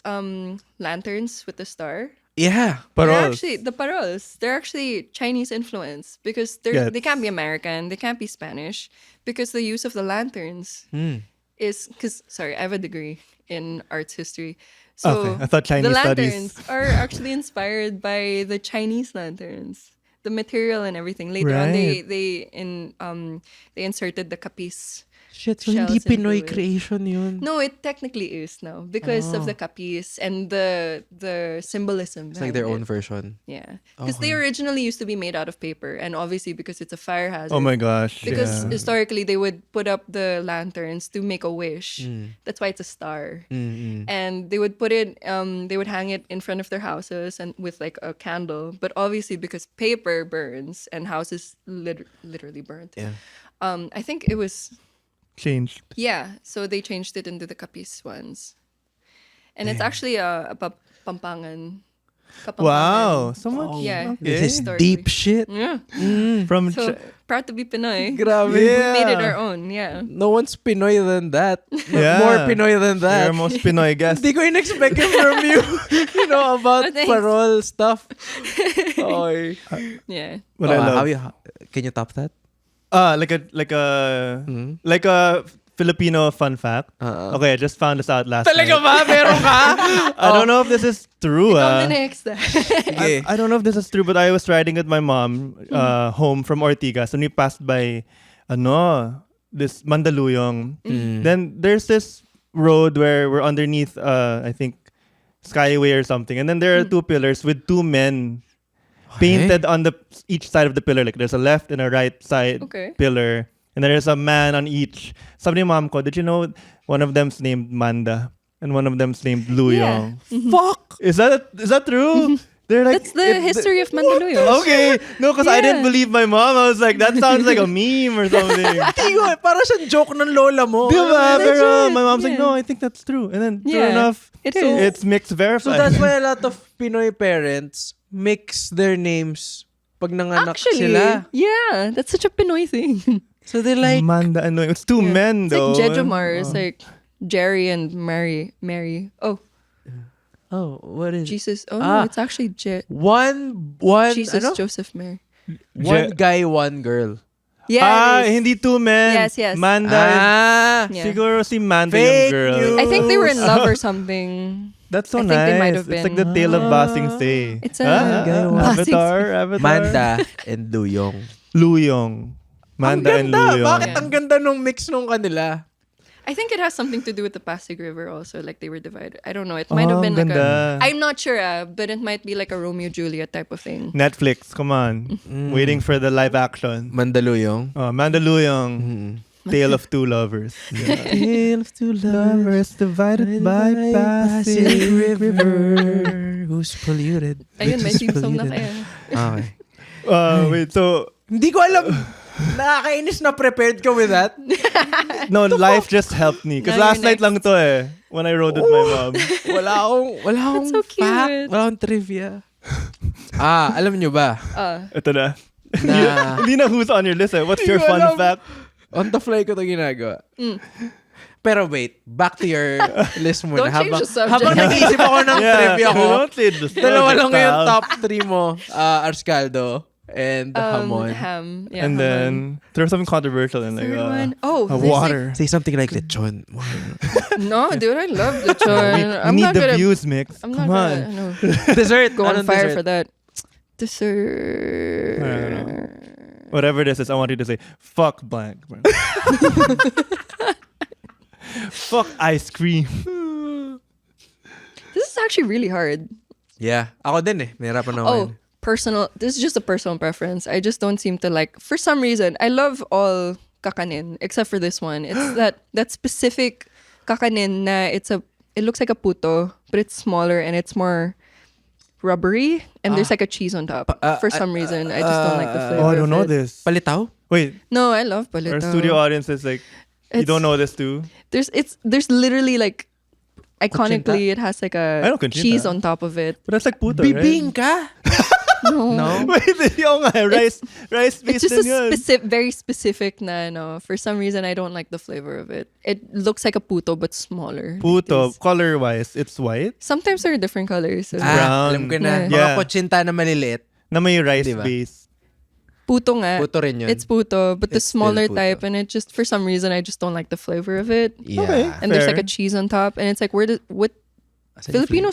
lanterns with the star? Yeah. Parols. They're actually the parols. They're actually Chinese influence because they can't be American, they can't be Spanish, because the use of the lanterns is because sorry, I have a degree in arts history. So Okay, I thought Chinese the studies. lanterns are actually inspired by the Chinese lanterns. The material and everything. Later on, Right. they inserted the kapis. Shit, so Shells hindi Pinoy into it. creation yun. No, it technically is now because of the kapis and the symbolism. It's like their behind own it. version. Yeah, because they originally used to be made out of paper, and obviously because it's a fire hazard. Oh my gosh. Because yeah. historically they would put up the lanterns to make a wish. That's why it's a star. And they would put it, they would hang it in front of their houses and with like a candle. But obviously because paper burns and houses literally burnt. Yeah. I think it was Changed. so they changed it into the kapis ones, and it's actually a Pampangan. Wow. So much. Yeah. Okay. This is Story. deep shit. Yeah. From So proud to be Pinoy. Grabe. We Yeah. made it our own. Yeah. No one's Pinoy than that. Yeah. More Pinoy than You're that. our most Pinoy guest. Hindi ko in-expect yun from you. You know, about Oh, thanks. parol stuff. Oy. Yeah. What I love. Can you top that? Like a Filipino fun fact. Okay, I just found this out last Talaga night. ba? Meron ka? I don't know if this is true. Come the next. Okay. I don't know if this is true, but I was riding with my mom home from Ortigas and we passed by this Mandaluyong. Then there's this road where we're underneath I think Skyway or something. And then there are two pillars with two men painted on each side of the pillar. Like there's a left and a right side Okay. pillar. And then there's a man on each. Sabi ni mom ko, did you know one of them's named Manda and one of them's named Luyong? Fuck! Is that true? They're like That's the history of Mandaluyong. Okay, no, because I didn't Yeah. believe my mom. I was like, that sounds like a meme or something. Tigo, para siyang joke ng lola mo. Diba? Pero Legit, my mom's like, yeah. no, I think that's true. And then, true Yeah, enough, it so is. it's mixed So verified. that's why a lot of Pinoy parents mix their names pag nanganak Actually, sila. yeah, that's such a Pinoy thing. So they're like, Manda, ano, it's two men It's though. like Jejomar. It's like Jerry and Mary. Oh, what is it? Jesus. Oh, Ah. no, it's actually One, Jesus, ano? Joseph, Mary. One guy, one girl. Yeah, it is. Hindi two men. Yes. Manda. Yeah. Siguro si Manda Fake yung girl. news. I think they were in love or something. That's so I nice. think they might have It's like the been. tale of Basing Se. It's a Basing Avatar. Manda and Luyong. Luyong. Manda and Ang ganda! Luyong. Bakit ang ganda nung mix nung kanila? I think it has something to do with the Pasig River also. Like they were divided. I don't know. It might have been ang like ganda. I'm not sure, but it might be like a Romeo Juliet type of thing. Netflix, come on. Waiting for the live action. Mandaluyong. Mandaluyong. Tale of Two Lovers. Tale of two Lovers divided by Pasig River. Who's polluted? Ayun, may Which is theme song na polluted? kaya. Okay. Wait, so Hindi ko alam. Nakakainis na prepared ka with that. No, life just helped me. Because Now last you're night lang next. to when I rode with my mom. Wala akong so cute. fact. Wala akong trivia. Alam nyo ba? Ito na. Na Hindi na who's on your list What's your Hindi ko fun alam. fact? on the fly ko ito ginagawa. Pero wait, back to your list muna. Don't change the subject. Habang nag-iisip ako ng trivia ko, Don't say the dalawa lang subject, yung pal. top 3 mo. Arscaldo and hamon. Ham. Yeah, And hamon. then there's something controversial in like Third one. water. Say something like lechon. No, dude, I love lechon. We need the views, Mix. I'm not Come on. gonna Dessert. go on Anong fire dessert? for that. Dessert. Whatever this is, I want you to say, fuck blank. bro. Fuck ice cream. This is actually really hard. Yeah. Ako din eh. Mahirapan ako. Oh, yun. personal. This is just a personal preference. I just don't seem to like. For some reason, I love all kakanin except for this one. It's that specific kakanin na it looks like a puto, but it's smaller and it's more rubbery and there's like a cheese on top. For some reason, I just don't like the flavor. Oh, I don't know of it. this. Palitaw? Wait, No, I love our palito. studio audience is like, you It's- don't know this too? There's literally like iconically it has like I a know kuchinta. cheese on top of it. But that's like puto, Bibing ka? No. No? Wait, yung nga, rice It's based just a din yun. very specific na no. For some reason, I don't like the flavor of it. It looks like a puto but smaller. Puto, It is- color-wise, it's white. Sometimes there are different colors. So Brown. Alam ko na. Yeah. Mga Yeah. kutsinta na maliliit. Na may rice Diba? base. Puto nga. Puto rin yun. It's puto, but the It's still smaller puto. type, and it just for some reason I just don't like the flavor of it. Yeah. Okay. And there's like Fair. a cheese on top, and it's like what Asan yung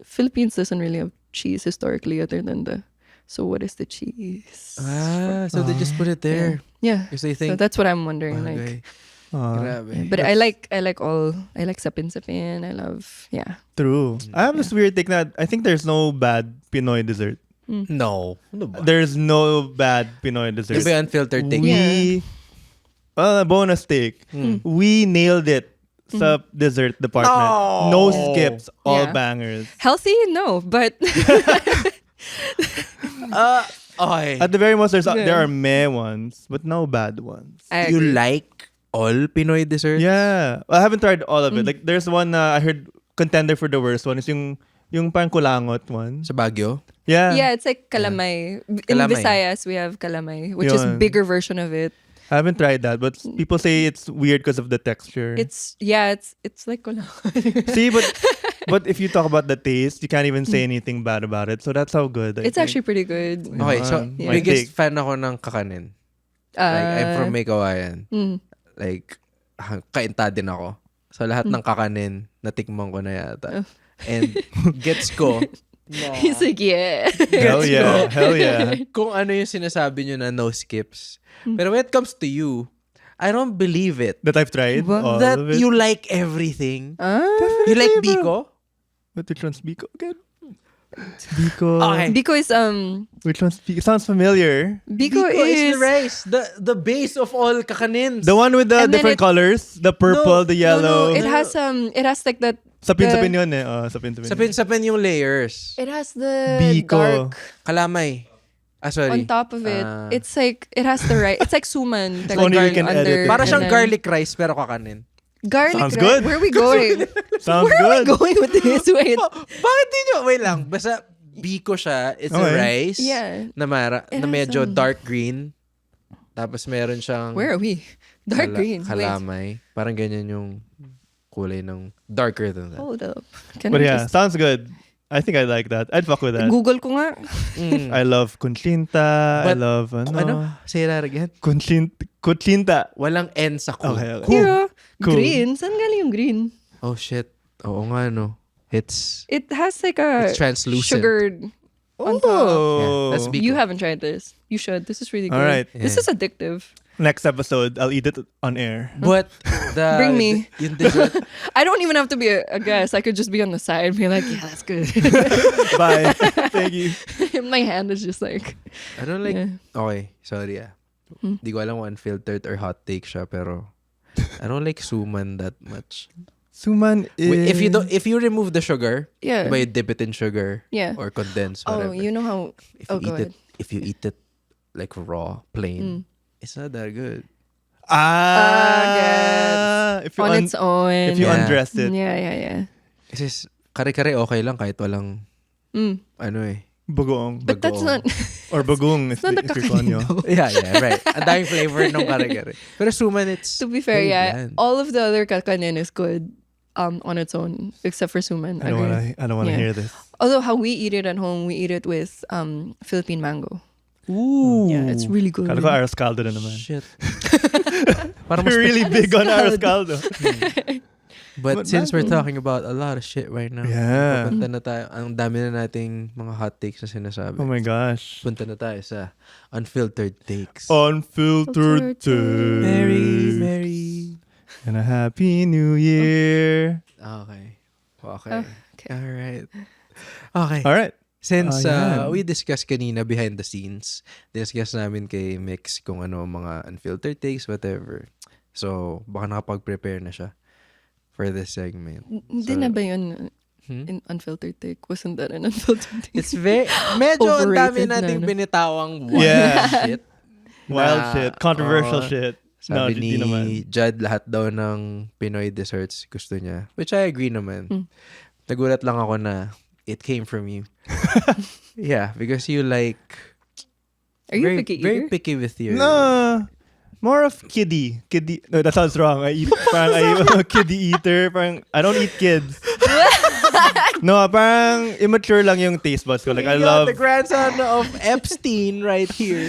Philippines doesn't really have cheese historically other than the. So what is the cheese? flavor? So they just put it there. Yeah. Because they So think, that's what I'm wondering. Like, bagay. Ah, Grabe. but I like sapin sapin. I love true. I have this weird thing that I think there's no bad Pinoy dessert. No. Ano ba? There's no bad Pinoy dessert. Yung ba yung unfiltered thing? We, bonus take. We nailed it sa dessert department. No skips, all Yeah. bangers. healthy. No, but Okay. At the very most, Yeah. there are meh ones, but no bad ones. I You agree. like all Pinoy desserts? Yeah. I haven't tried all of it. Like, there's one I heard contender for the worst one is yung parang kulangot one. Sa Baguio? Yeah. Yeah, it's like calamay. In Calamay. Visayas, we have calamay, which is Yun. bigger version of it. I haven't tried that, but people say it's weird because of the texture. It's like kulangot. See, but if you talk about the taste, you can't even say anything bad about it. So that's how good. I It's think. actually pretty good. Okay, so Yeah. biggest My take. fan ako ng kakanin. Like, I'm from May Kawayan. Like, kainta din ako. So, lahat ng kakanin, natikman ko na yata. And gets ko na He's like, yeah. Hell yeah. Hell yeah. kung ano yung sinasabi nyo na no skips. Pero when it comes to you, I don't believe it. That I've tried. What? All That of it. you like everything. Ah, You like Biko? Which one's Biko again? Biko. Okay. Biko is Which one's Biko? Sounds familiar. Biko is is the rice. The base of all kakanins. The one with the And then different it- colors. The purple, the yellow. it has like that. Sapin-sapin yun eh. Sapin-sapin. Sapin-sapin yung layers. It has the Biko. dark Kalamay. Sorry. on top of it. Ah. It's like it has the right. It's like suman. If only we can edit it. Para and siyang then- garlic rice pero kakanin. Garlic. Sounds rice. good. Where are we going? Sounds Where are we good. going with this? Wait. Bakit di nyo? Wait lang. Basta Biko siya. It's a Okay. rice. Yeah. Na, It na has medyo some- dark green. Tapos meron siyang Where are we? Dark green. Wait. kalamay. Parang ganyan yung kulay ng darker than that. Hold up. Can But I yeah, just sounds good. I think I like that. I'd fuck with that. Google ko nga. Mm. I love kunchinta. I But- love Ano? Say that again. Kunchinta. Walang N sa ku. Okay. Yeah. Cool. Green. Saan galing yung green? Oh shit. Oo nga no. It's It has like a It's translucent. sugared on top. Oh. Yeah, that's Biko. You haven't tried this. You should. This is really good. All right. This Yeah. is addictive. Next episode, I'll eat it on air. But the Bring me. Yung dessert. I don't even have to be a guest. I could just be on the side and be like, yeah, that's good. Bye. Thank you. My hand is just like, I don't like yeah. Okay, sorry ah. Di ko alam kung unfiltered or hot take siya pero I don't like suman that much. Suman is... Wait, if you remove the sugar, Yeah. diba you dip it in sugar Yeah. or condensed, Oh, whatever. you know how? If you oh, eat go it ahead. if you eat it like raw, plain, it's not that good. If you On its own. if you Yeah. undress it. Yeah. It's just, kare-kare okay lang kahit walang, ano eh. Bagoong. But that's not... Or bagoong if, It's not if you're konyo. nakakanin though. Yeah, right. Ang daming flavor ng kare-kare. Pero suman, it's To be fair, very yeah, bland. all of the other kakanin is good on its own, except for suman. I don't want to Yeah. hear this. Although how we eat it at home, we eat it with Philippine mango. Ooh. Yeah, it's really good. Kala ko arroz caldo na naman. Shit. Parang mas You're really big on arroz caldo. But since we're talking about a lot of shit right now, Yeah. punta na tayo. Ang dami na nating mga hot takes na sinasabi. Oh my gosh. Punta na tayo sa unfiltered takes. Unfiltered Filtered takes. Merry. And a happy new year. Okay. Okay. Alright. Okay. All right. Since Ayan. we discussed kanina behind the scenes, discuss namin kay Mix kung ano mga unfiltered takes, whatever. So, baka nakapag-prepare na siya for this segment. Hindi na ba yun in unfiltered take? Wasn't that an unfiltered take? It's medyo ang dami Overrated na, nating no? binitawang wild Yeah. shit. Wild Na, shit. Controversial oo, shit. Sabi No, ni di naman. Judd, lahat daw ng Pinoy desserts gusto niya. Which I agree naman. Nagulat lang ako na it came from you. Yeah, because you like... Are you very, picky very eater? picky with your... No. More of kiddie. Kiddie. No, that sounds wrong. Parang I'm a kiddie eater. Parang I don't eat kids. No, parang immature lang yung taste buds ko. Like I You got love the grandson of Epstein right here.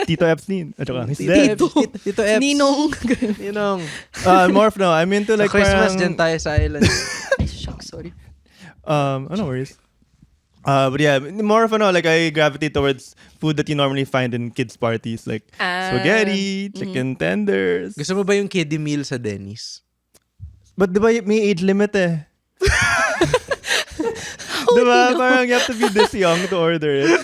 Tito Epstein. At saka, he's Tito dead. Eps. Tito Eps. Ninong. Ninong. More of no. I'm into Sa like Christmas parang, dyan tayo sa island. Ay, shucks, sorry. no worries. But yeah, more of like I gravitate towards food that you normally find in kids parties, like spaghetti, chicken tenders. Gusto mo ba yung kiddie meal sa Denny's? But diba may age limit eh? Diba? Parang you have to be this young to order it.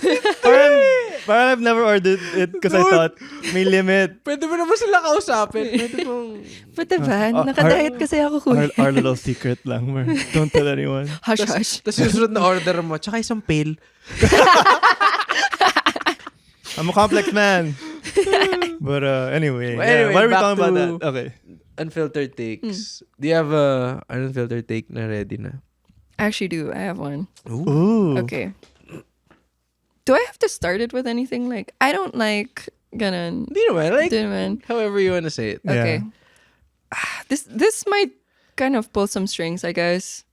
Parang I've never ordered it because I thought may limit. Pwede mo naman sila kausapin. Pwede mong... But diba, nakadiet kasi ako kuya. Our little secret lang. Don't tell anyone. Hush, hush. Tapos yung susunod na order mo, tsaka isang pail. I'm a complex man. But anyway, Well, anyway, why are we back talking about to- that? Okay. Unfiltered takes. Do you have a unfiltered take na ready na? I actually do. I have one. Ooh. Okay. Do I have to start it with anything? Like, I don't like ganon. Hindi naman. Like, Di naman. however you want to say it. Yeah. Okay. This might kind of pull some strings, I guess.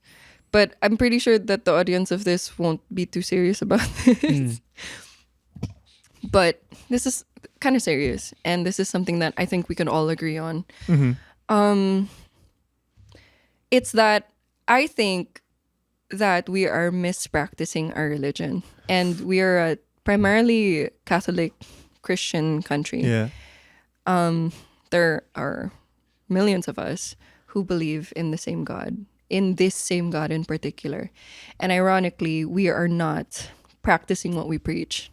But I'm pretty sure that the audience of this won't be too serious about this. But this is kind of serious. And this is something that I think we can all agree on. It's that I think that we are mispracticing our religion. And we are a primarily Catholic Christian country. Yeah. There are millions of us who believe in the same God, in this same God in particular. And ironically, we are not practicing what we preach.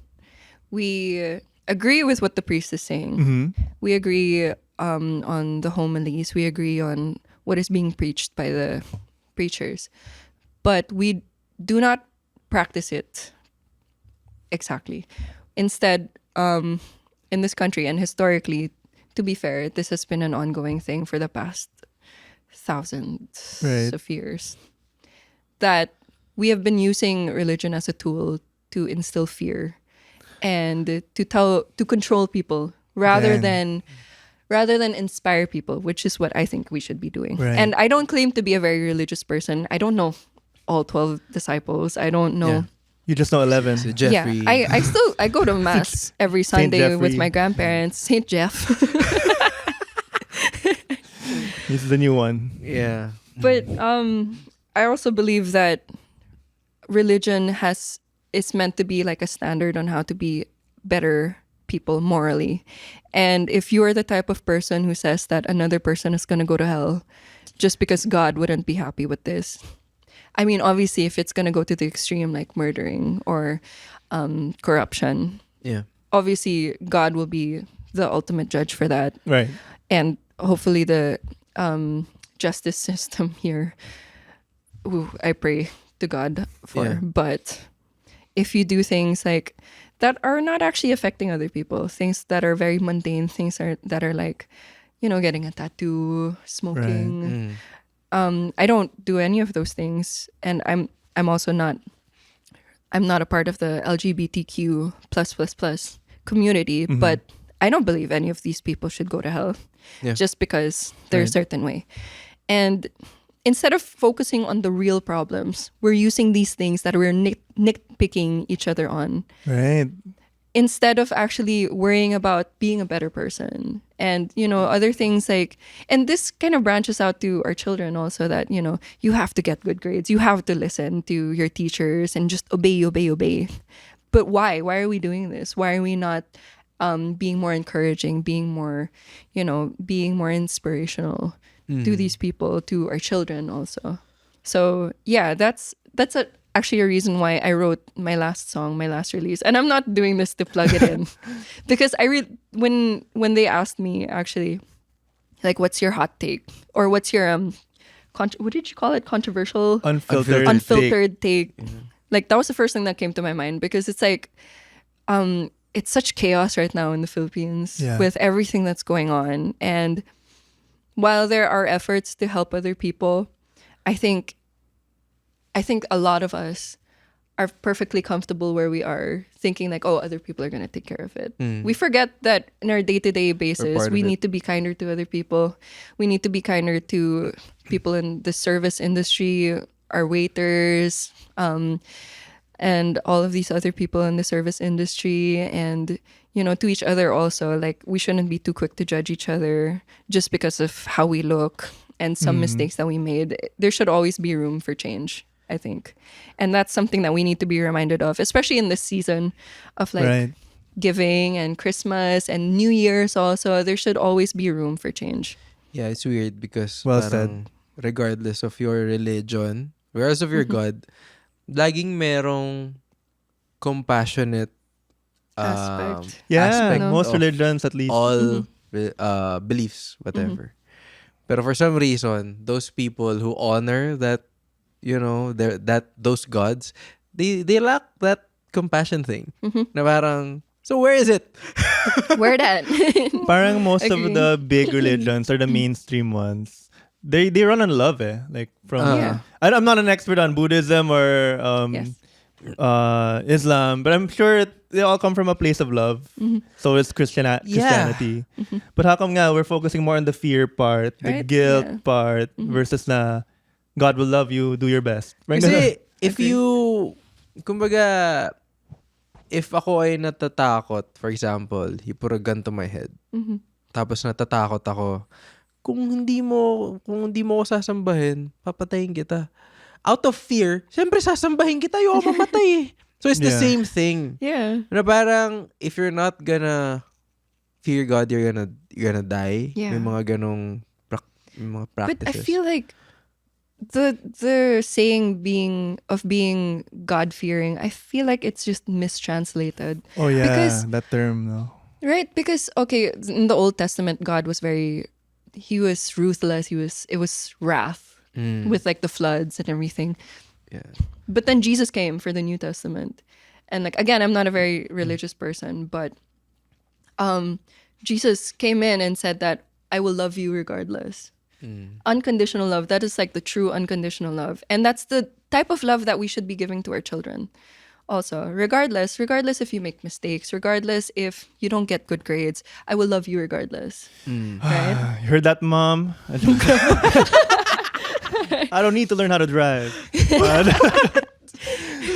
We agree with what the priest is saying. We agree on the homilies. We agree on what is being preached by the preachers. But we do not practice it exactly. Instead, in this country and historically, to be fair, this has been an ongoing thing for the past thousands Right. of years. That we have been using religion as a tool to instill fear and to control people rather Dang. than inspire people, which is what I think we should be doing. Right. And I don't claim to be a very religious person. I don't know all 12 disciples. I don't know. Yeah. You just know 11. So Jeffrey. Yeah, I go to mass every Sunday with Jeffrey. my grandparents. Saint Jeff. He's the new one. Yeah. But I also believe that religion is meant to be like a standard on how to be better people morally. And if you are the type of person who says that another person is going to go to hell just because God wouldn't be happy with this. I mean, obviously, if it's going to go to the extreme, like murdering or corruption, Yeah. obviously God will be the ultimate judge for that. Right. And hopefully the justice system here, I pray to God for. Yeah. But if you do things like that are not actually affecting other people. Things that are very mundane, that are like, getting a tattoo, smoking. I don't do any of those things, and I'm also not. I'm not a part of the LGBTQ plus community, but I don't believe any of these people should go to hell just because they're a certain way. And instead of focusing on the real problems, we're using these things that we're nitpicking each other on. Right. Instead of actually worrying about being a better person and, other things like, and this kind of branches out to our children also that, you have to get good grades. You have to listen to your teachers and just obey. But why? Why are we doing this? Why are we not being more encouraging, being more inspirational to these people, to our children also? So yeah, that's actually a reason why I wrote my last song, my last release. And I'm not doing this to plug it in because when they asked me actually, like, what's your hot take or what's your what did you call it? Controversial, unfiltered take. Like that was the first thing that came to my mind because it's like it's such chaos right now in the Philippines with everything that's going on. And while there are efforts to help other people, I think a lot of us are perfectly comfortable where we are, thinking like, oh, other people are going to take care of it. We forget that in our day-to-day basis, we need to be kinder to other people. We need to be kinder to people in the service industry, our waiters, and all of these other people in the service industry, and to each other also. Like, we shouldn't be too quick to judge each other just because of how we look and some mistakes that we made. There should always be room for change, I think. And that's something that we need to be reminded of, especially in this season of like giving and Christmas and New Year's also. There should always be room for change. Yeah, it's weird because well parang, said. regardless of your religion, regardless of your God, laging merong compassionate Aspect. aspect most of religions at least. all beliefs, whatever. Pero for some reason, those people who honor that, those gods, they lack that compassion thing. Na parang, so where is it? Where that? Parang most of Agree. the big religions or the mainstream ones, they run on love, like from. Yeah. I'm not an expert on Buddhism or Yes. Islam, but I'm sure they all come from a place of love. So it's Christianity. But how come nga we're focusing more on the fear part, the Right? guilt Yeah. part, versus na God will love you, do your best. Parang ganun. Kasi if you, kumbaga, if ako ay natatakot, for example, you put a gun to my head, tapos natatakot ako, kung hindi mo ko sasambahin, papatayin kita. Out of fear, syempre sasambahin kita, ayoko mamatay eh. So it's the Yeah. same thing. Yeah. Na parang, if you're not gonna fear God, you're gonna die. Yeah. May mga ganong mga practices. But I feel like the saying being God fearing, I feel like it's just mistranslated. Oh yeah, Because- that term, no. Right? Because okay, in the Old Testament, God was he was ruthless. It was wrath with like the floods and everything. Yeah. But then Jesus came for the New Testament. And like, again, I'm not a very religious person, but Jesus came in and said that I will love you regardless. Unconditional love. That is like the true unconditional love. And that's the type of love that we should be giving to our children. Also, regardless if you make mistakes, regardless if you don't get good grades, I will love you regardless. Right? You heard that, Mom? I don't need to learn how to drive.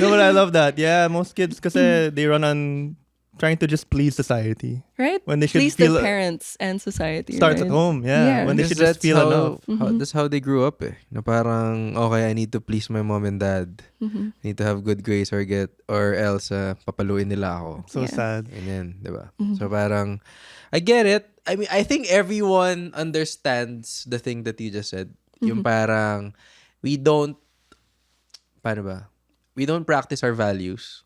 No, but I love that. Yeah, most kids, kasi they run on trying to just please society. Right? When they should Please feel the parents and society. starts right? at home. Yeah, Yeah. when they Because should just feel enough. That's how they grew up eh. Na parang, okay, I need to please my mom and dad. I need to have good grades or else papaluin nila ako. So Yeah. sad. Ganyan, di ba? So parang, I get it. I mean, I think everyone understands the thing that you just said. Yung parang, we don't practice our values.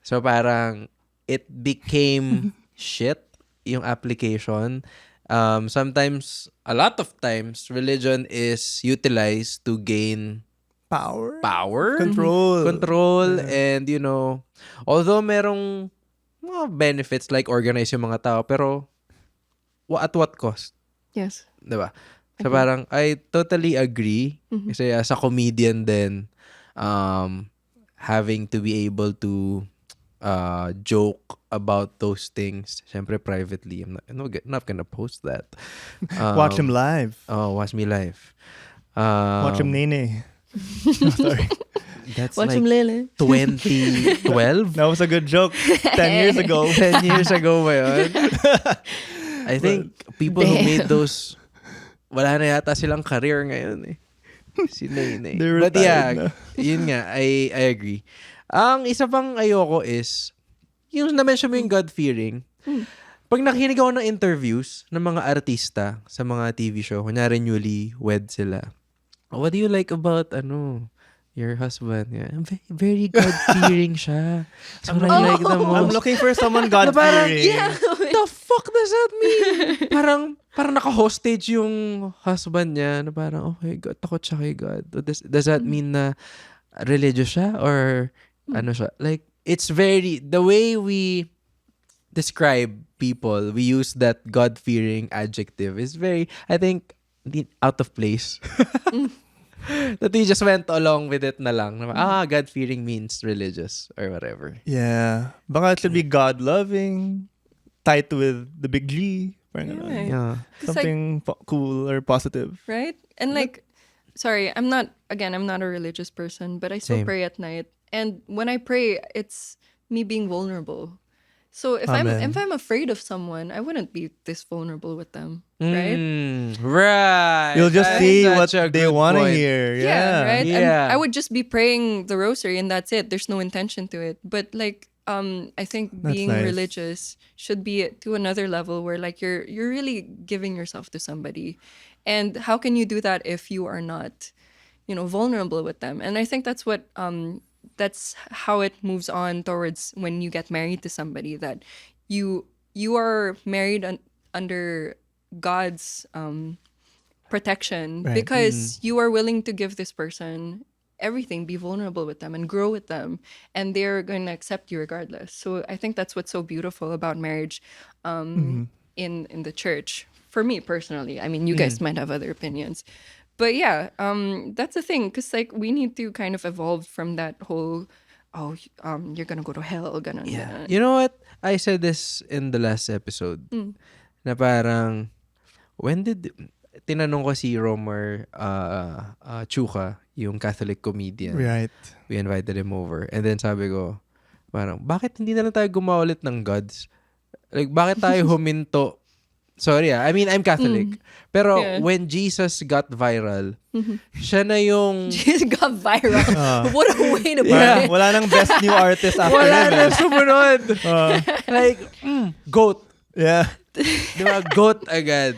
So parang, it became shit, yung application. Sometimes, a lot of times, religion is utilized to gain Power? Control. And, although merong mga benefits like organize yung mga tao, pero at what cost? Yes. Diba? So parang, I totally agree. Kasi as a comedian din, having to be able to joke about those things, syempre privately, I'm not gonna post that. Watch him live. Oh, watch me live. Watch him nene. Oh, sorry. That's Watch like him lele. 2012? That was a good joke. 10 years ago. 10 years ago ba yun? I think people who made those, wala na yata silang career ngayon eh. Si Nene. They're But yeah, retired na. yun nga, I agree. Ang isa pang ayoko is, yung na-mention mo yung God-fearing. Pag nakikinig ako ng interviews ng mga artista sa mga TV show, kunyari newly wed sila, what do you like about, your husband? Yeah. Very God-fearing siya. So I like the most. I'm looking for someone Na parang, God-fearing. the fuck does that mean? parang naka-hostage yung husband niya na parang, okay, God, takot siya kay God. Does that mean na religious siya? Or ano siya? Like, it's the way we describe people, we use that God-fearing adjective is very, I think, out of place. That we just went along with it na lang. God-fearing means religious or whatever. Yeah. Baka it should be God-loving, tied with the big G. Parang ganun. Yeah. Yeah. Something cool or positive. Right? And sorry, I'm not a religious person, but I still Same. pray at night. And when I pray, it's me being vulnerable. So if Amen. I'm afraid of someone, I wouldn't be this vulnerable with them, right? Right. You'll just That see is what such a they good want to point. hear. Yeah, right. Yeah. And I would just be praying the rosary, and that's it. There's no intention to it. But I think That's being nice. religious should be to another level where you're really giving yourself to somebody, and how can you do that if you are not, vulnerable with them? And I think that's what that's how it moves on towards when you get married to somebody, that you are married under God's protection, Right. because you are willing to give this person everything, be vulnerable with them and grow with them, and they're going to accept you regardless. So I think that's what's so beautiful about marriage in the church, for me personally. I mean, you guys might have other opinions, but yeah, that's the thing, because we need to kind of evolve from that whole you're gonna go to hell, ganun, Yeah. ganun. You know what? I said this in the last episode. Na parang, tinanong ko si Romer Chuka, yung Catholic comedian. Right. We invited him over. And then sabi ko, parang, bakit hindi na lang tayo gumawa ulit ng gods? Like, bakit tayo huminto? Sorry I mean, I'm Catholic. Pero Yeah. when Jesus got viral, siya na yung... It got viral. What a way to put Yeah. it. Wala nang best new artist after Wala him. na Eh. sumunod. Like, goat. Yeah. Diba? Goat agad.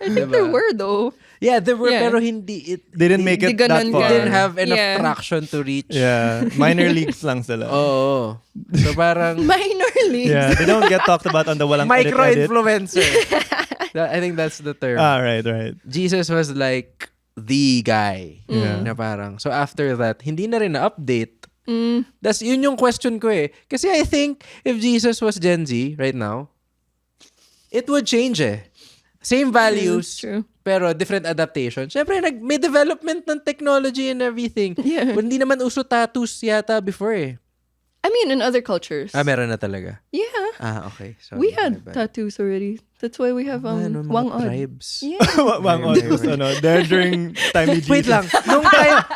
I think there were though. Yeah, there were, Yeah. pero hindi. They didn't make it Di that ganun far. Didn't have enough Yeah. traction to reach. Yeah. Minor leagues lang sila. Oo. So parang Minor league. Yeah. They don't get talked about on the walang edit. micro-influencer. I think that's the term. Right. Jesus was like the guy. Yeah. Na parang, so after that, hindi na rin na-update. Yun yung question ko eh. Kasi I think if Jesus was Gen Z right now, it would change eh. Same values, That's true. pero different adaptation. Siyempre, may development ng technology and everything. Yeah. Hindi naman uso tattoos yata before eh. I mean, in other cultures. Meron na talaga. Yeah. Okay. Sorry, We my had bad. tattoos already. That's why we have Mga Wang Od. tribes. Yeah. Wang on was there during time ni Jesus. Wait lang. Nung time,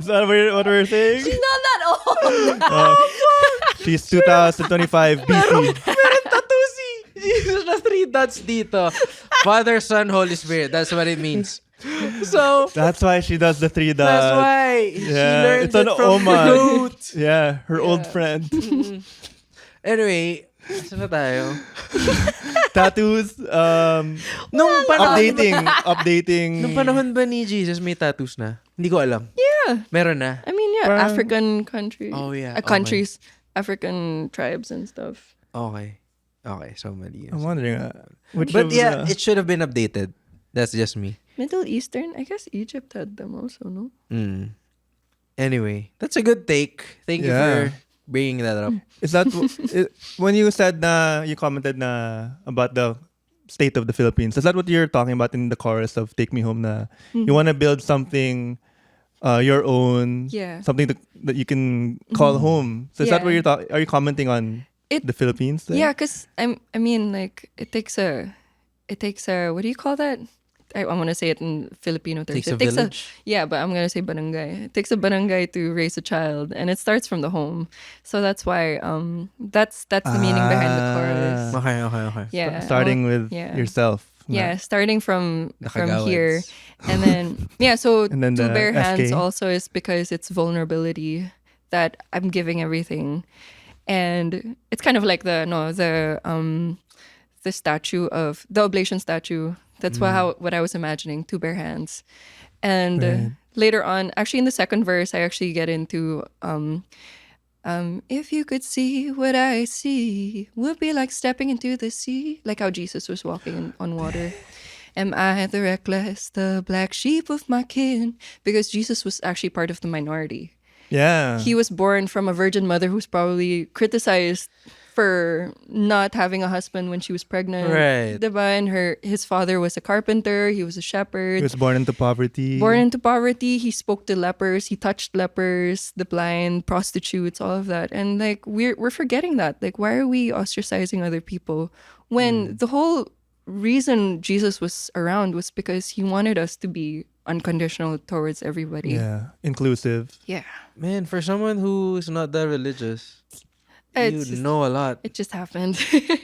Is that what we're saying? She's not that old. She's 2025 BC. meron tattoo si Jesus na 3 dots dito. Father, Son, Holy Spirit. That's what it means. So, That's why she does the 3 dots. that's why she Yeah, learned it's an it from the homage. goat. Yeah, her old friend. Anyway, saan na tayo? Tattoos, Nung updating. nung panahon ba ni Jesus may tattoos na? Hindi ko alam. Yeah. Meron na. I mean, yeah, Parang- African countries. Oh, yeah. Countries, African tribes and stuff. Okay. Okay, so mali. I'm wondering, which But of yeah, the- it should have been updated. That's just me. Middle Eastern, I guess Egypt had them also, no? Anyway, that's a good take. Thank you for bringing that up. Is that when you said you commented about the state of the Philippines? Is that what you're talking about in the chorus of "Take Me Home"? You want to build something your own, something that you can call home. So is that what you're talking? Are you commenting on the Philippines? Then? Yeah, because I mean, like it takes a what do you call that? I want to say it in Filipino terms. It takes a village. But I'm gonna say barangay. It takes a barangay to raise a child, and it starts from the home. So that's why that's the meaning behind the chorus. Okay. Yeah, starting with yourself. Yeah, starting from here, Nakagawad. and then so And then two the bare hands SK. also is because it's vulnerability that I'm giving everything, and it's kind of like the statue of the oblation statue. That's what I was imagining, two bare hands. And later on, actually in the second verse, I actually get into if you could see what I see, would be like stepping into the sea, like how Jesus was walking on water. Am I the reckless, the black sheep of my kin? Because Jesus was actually part of the minority. Yeah. He was born from a virgin mother who's probably criticized for not having a husband when she was pregnant. Right. Diba? And his father was a carpenter. He was a shepherd. He was born into poverty. He spoke to lepers. He touched lepers, the blind, prostitutes, all of that. And like we're forgetting that. Like, why are we ostracizing other people when the whole reason Jesus was around was because he wanted us to be unconditional towards everybody. Yeah. Inclusive. Yeah. Man, for someone who's not that religious, you know a lot. It just happened.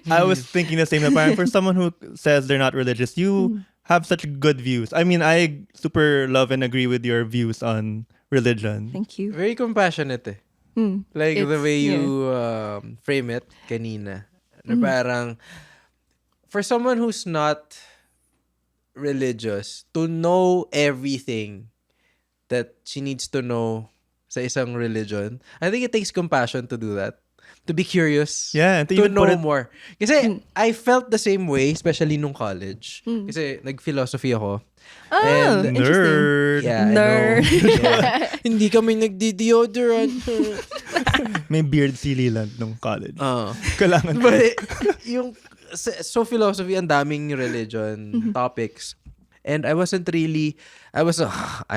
I was thinking the same. Parang for someone who says they're not religious, you have such good views. I mean, I super love and agree with your views on religion. Thank you. Very compassionate eh. Like the way you frame it kanina. Na parang, for someone who's not religious, to know everything that she needs to know sa isang religion, I think it takes compassion to do that. To be curious. Yeah, and to to even know put it- more. Kasi I felt the same way, especially nung college. Kasi nag-philosophy ako. And Nerd. yeah, I Nerd. know. Yeah. Hindi kami nagdi-deodorant. May beard si Leland nung college. Kailangan. But yung so philosophy, ang daming religion topics. And I was I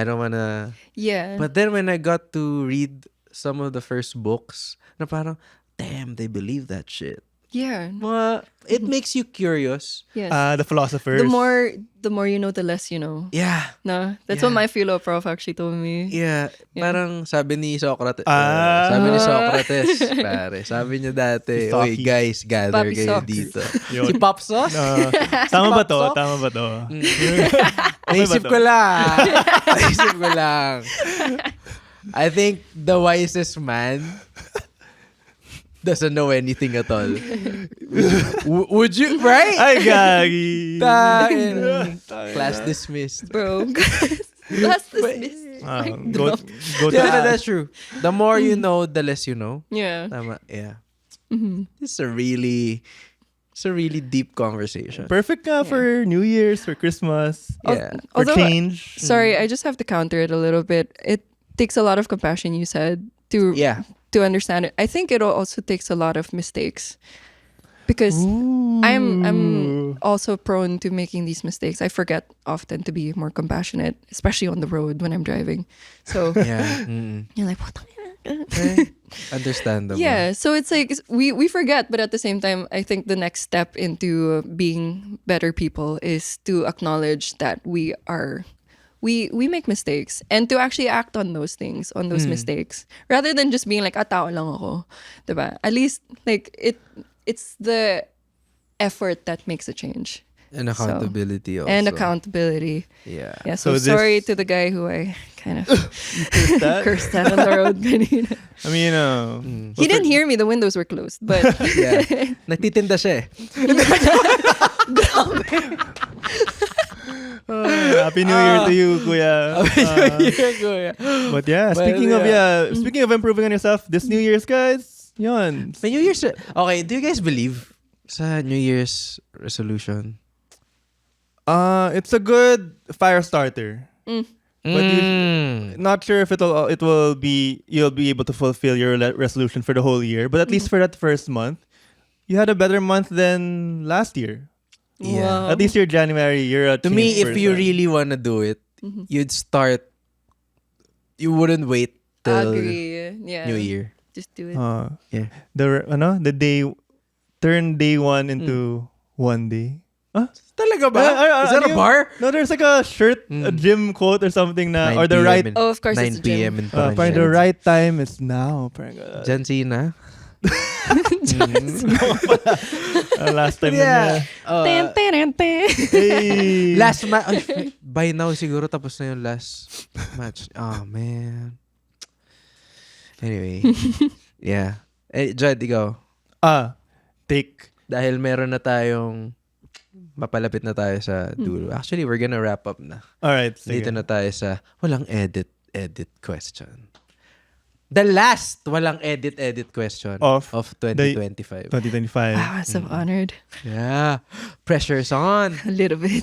don't wanna. Yeah. But then when I got to read some of the first books, na parang, damn, they believe that shit. yeah. It makes you curious. Yes. The philosophers. The more you know, the less you know. Yeah. No, that's Yeah. what my philo prof actually told me. Yeah. Parang sabi ni Socrates, pare, sabi niya dati, Si oy Socky. guys, gather Papi kayo Sock." dito. Yun. Si Pop Sauce? Tama ba to? Popsock? Tama ba to? Naisip ko lang. Naisip ko lang. I think the wisest man doesn't know anything at all. Would you? Right? Ay, gagi. Class dismissed. Bro. That's dismissed. Go to Yeah, that's true. The more you know, the less you know. Yeah. Tama. Yeah. It's a really deep conversation. Perfect for New Year's, for Christmas, Yeah. for Although- change. Sorry, I just have to counter it a little bit. It takes a lot of compassion, you said, to understand it. I think it also takes a lot of mistakes. Because I'm also prone to making these mistakes. I forget often to be more compassionate, especially on the road when I'm driving. So Yeah. you're like, what? Understandable. Yeah, so it's like we forget, but at the same time, I think the next step into being better people is to acknowledge that we make mistakes and to actually act on those things, on those mistakes, rather than just being like, tao lang ako, diba? At least like it's the effort that makes a change. And accountability also. And accountability. Yeah. Yeah, so, So this- sorry to the guy who I kind of That? cursed at on the road. kanina. I mean, He didn't hear me. The windows were closed. But Yeah. Nagtitinda siya eh. Happy New Year to you, Kuya. But yeah, speaking of improving on yourself, this New Year's, guys, yun. May New Year's... Okay, do you guys believe sa New Year's resolution? It's a good fire starter. But not sure if you'll be able to fulfill your resolution for the whole year. But at least for that first month, you had a better month than last year. Yeah. Wow. At least your January, you're a To me, changed if you person. really want to do it, you'd start. You wouldn't wait till Agree. Yeah. New Year. Just do it. Yeah. The day, turn day one into one day. Talaga ba? Is that ano a bar? No, there's like a shirt, a gym quote or something na, 9 or the PM right, in- Oh, of course 9 it's a gym. p.m. in parang Toronto. the right time is now. Parang, John Cena. last time Yeah. na Ten, ten, ten, ten. Hey. Last match. By now, siguro tapos na yung last match. Oh, man. Anyway. Yeah. Jad, ikaw. Take. Dahil meron na tayong mapalapit na tayo sa dulo. Actually, we're gonna wrap up na. Alright, sige. Dito na tayo sa walang edit question. The last walang edit question Of 2025. 2025. Wow, I'm so honored. Yeah. Pressure's on. A little bit.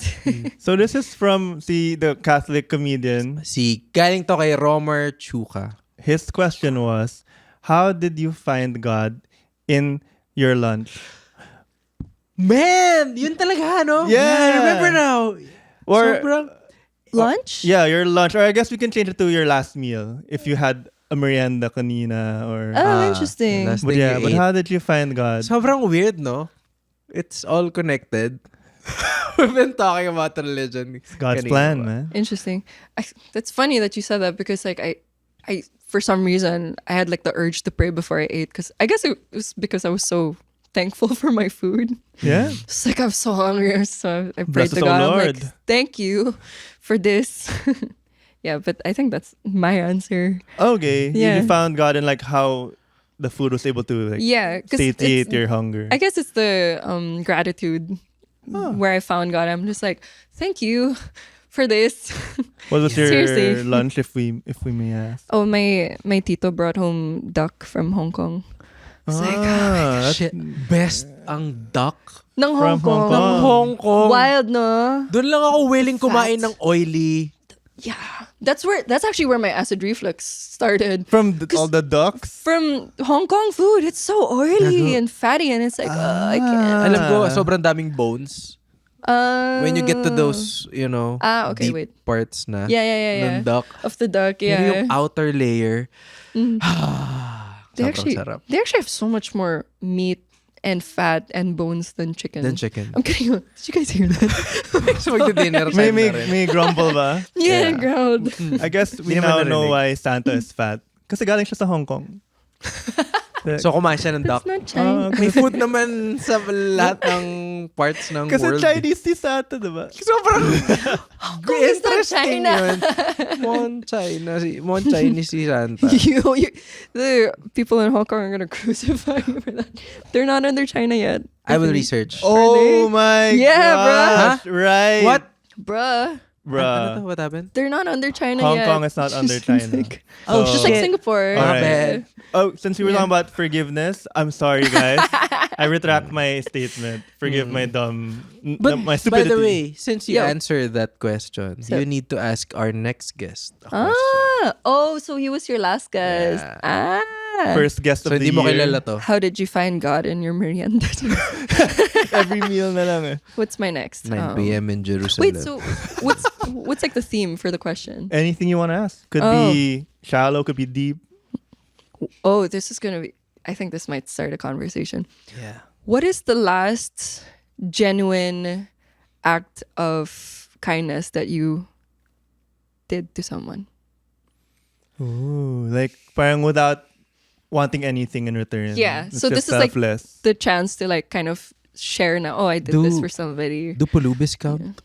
So this is from the Catholic comedian. Galing to kay Romer Chuka. His question was, how did you find God in your lunch? Man, yun talaga, no? Yeah. I remember now. Or Sobrang, Lunch? yeah, your lunch. Or I guess we can change it to your last meal if you had a merienda kanina or. Oh, interesting. last But thing yeah, you but ate. how did you find God? Sobrang weird, no? It's all connected. We've been talking about religion. God's kanina plan, pa. man. Interesting. That's funny that you said that because like I for some reason I had like the urge to pray before I ate because I guess it was because I was so thankful for my food. Yeah. It's like I'm so hungry, so I Bless prayed to us, O God. I'm Lord. like, thank you for this. Yeah, but I think that's my answer. Okay. Yeah. You found God in like how the food was able to like Yeah, because satiate your hunger. I guess it's the gratitude where I found God. I'm just like, thank you for this. What was your Seriously. lunch, if we may ask? Oh, my tito brought home duck from Hong Kong. It's like, that's- Shit. Best ang duck ng From Hong Kong. Hong Kong. ng Hong Kong. Wild, no? Doon lang ako willing Fat. kumain ng oily. Yeah. That's actually where my acid reflux started. From all the ducks. From Hong Kong food. It's so oily and fatty and it's like, I can't. Alam ko, sobrang daming bones. When you get to those, okay, deep wait. parts na Yeah. ng duck. Of the duck, Pero yeah. yung outer layer, They sobrang actually sarap. have so much more meat and fat and bones than chicken. Then chicken. I'm kidding. Did you guys hear that? So magdi-dinner May, time may, na rin. may grumble ba? yeah, ground. I guess we Di now naman know narinig. why Santa is fat. Kasi galing siya sa Hong Kong. So kumain siya ng duck. That's not China. May food naman sa lahat ng parts ng Kasi world. Chinese si Santa, diba? Sobrang Kung is that interesting China? yun. Mon Chinese si Santa. The people in Hong Kong are gonna crucify you for that. They're not under China yet. I will research. Oh my Yeah, gosh. Right. What? Bruh. Ano to? Bruh. What happened? They're not under China Hong yet. Kong is not under China. Oh, So- Just like shit. Singapore. All My right. bad. Oh, since we were Yeah. talking about forgiveness, I'm sorry, guys. I retract my statement. Forgive my But my by stupidity. the way, since you Yo. answered that question, So- you need to ask our next guest a question. So he was your last guest. Yeah. First guest So of the hindi mo year. kilala to. How did you find God in your merienda? Every meal na lang eh. What's my next? 9 p.m. in Jerusalem. Wait, so what's like the theme for the question? Anything you want to ask. Could Oh. be shallow, could be deep. Oh, this is gonna be. I think this might start a conversation. Yeah. What is the last genuine act of kindness that you did to someone? Ooh, like parang without wanting anything in return. Yeah, It's so just this is like selfless. the chance to like kind of share now. Oh, I did this for somebody. Do pulubis count?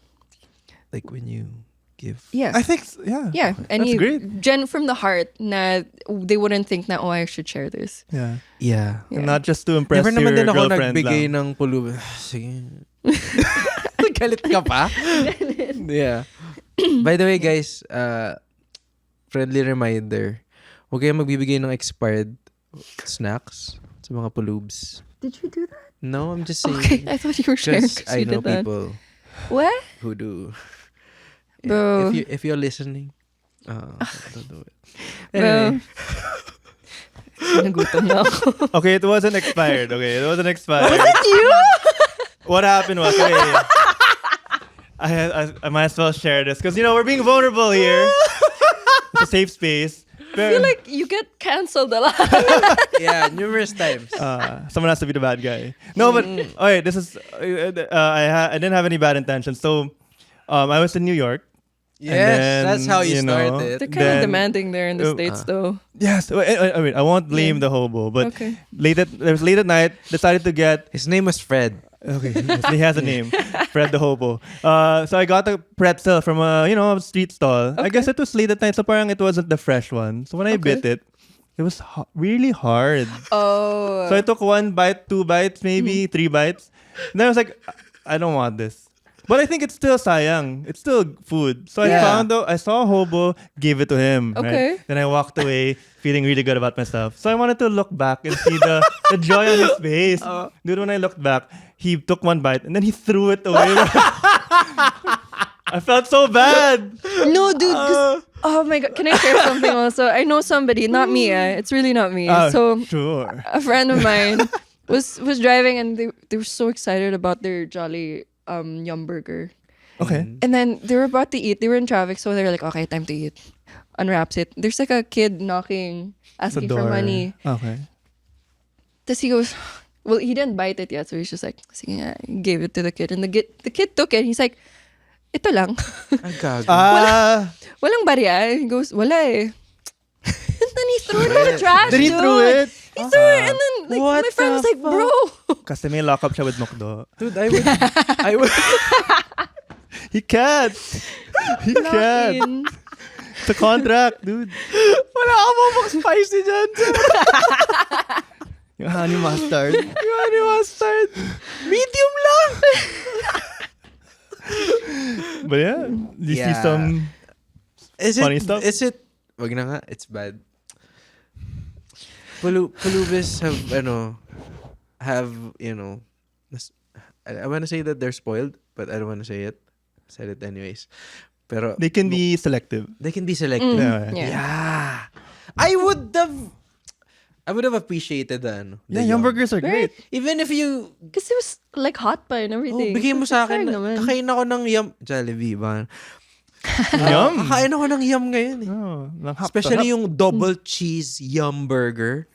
Like when you give? Yes. I think, yeah. Yeah, That's great. from the heart na they wouldn't think na, oh, I should share this. Yeah. Yeah. Yeah. And not just to impress Never your naman din ako girlfriend nagbigay lang. ng pulubis. Sige. Galit ka pa? Yeah. By the way, guys, friendly reminder, huwag kayong magbibigay ng expired snacks sa mga pulubs. Did you do that? No, I'm just saying. Okay, I thought you were sharing Because because I you know did that. people What? Hoodoo. Bro. If you're listening, don't do it. Bro. Anyway, Nagutom na ako. Okay, it wasn't expired. Okay, it wasn't expired. You? What happened was, okay, I might as well share this because we're being vulnerable here. It's a safe space. I feel like you get canceled a lot. yeah, numerous times. Someone has to be the bad guy. No, but okay, this is I didn't have any bad intentions. So, I was in New York. Yes, then, that's how you know, started. They're kind of demanding there in the States, though. Yes, I mean, I won't blame the hobo, but Okay. there was late at night. Decided to get. His name was Fred. Okay, he has a name, Fred the hobo. So I got a pretzel from a street stall. I guess it was late at night, so parang it wasn't the fresh one. So when I bit it, it was really hard. Oh. So I took 1 bite, 2 bites, maybe 3 bites. And then I was like, I don't want this. But I think it's still sayang. It's still food. So I saw a hobo, gave it to him. Okay. Right? Then I walked away feeling really good about myself. So I wanted to look back and see the joy on his face. Dude, when I looked back, he took 1 bite and then he threw it away. I felt so bad. No, dude. Oh my God. Can I share something also? I know somebody, not me. It's really not me. So Sure. a friend of mine was driving and they were so excited about their Jolly Yum Burger. Okay. And then they were about to eat. They were in traffic, so they were like, okay, time to eat. Unwraps it. There's like a kid knocking, asking for money. Okay. Then he goes, well, he didn't bite it yet, so he's just like, sige nga, gave it to the kid. And the kid took it. He's like, ito lang. Ang gago. Walang barya. He goes, wala eh. And then he threw it in the trash, Then he dude. threw it. He threw it, and then like, What my friend was the like, bro. Kasi may lockup siya with McDo. Dude, I would. He can't. He Lock can't. in. It's a contract, dude. Wala ka mo mag-spicy dyan. Yung honey mustard. Yung honey mustard. Medium lang. But yeah, you see some funny stuff? Is it, wag na nga, it's bad. Pulubis I want to say that they're spoiled, but I don't want to say it. Said it anyways. Pero they can be selective. They can be selective. Yeah. I would have appreciated the Yum burgers are great. Even if you Because it was like hot pa and everything. bigay mo sa akin, Sayang naman. kakain ako ng yum, Jollibee ba? Yum. Kakain ako ng yum ngayon eh. Oh, Especially yung double cheese yum burger.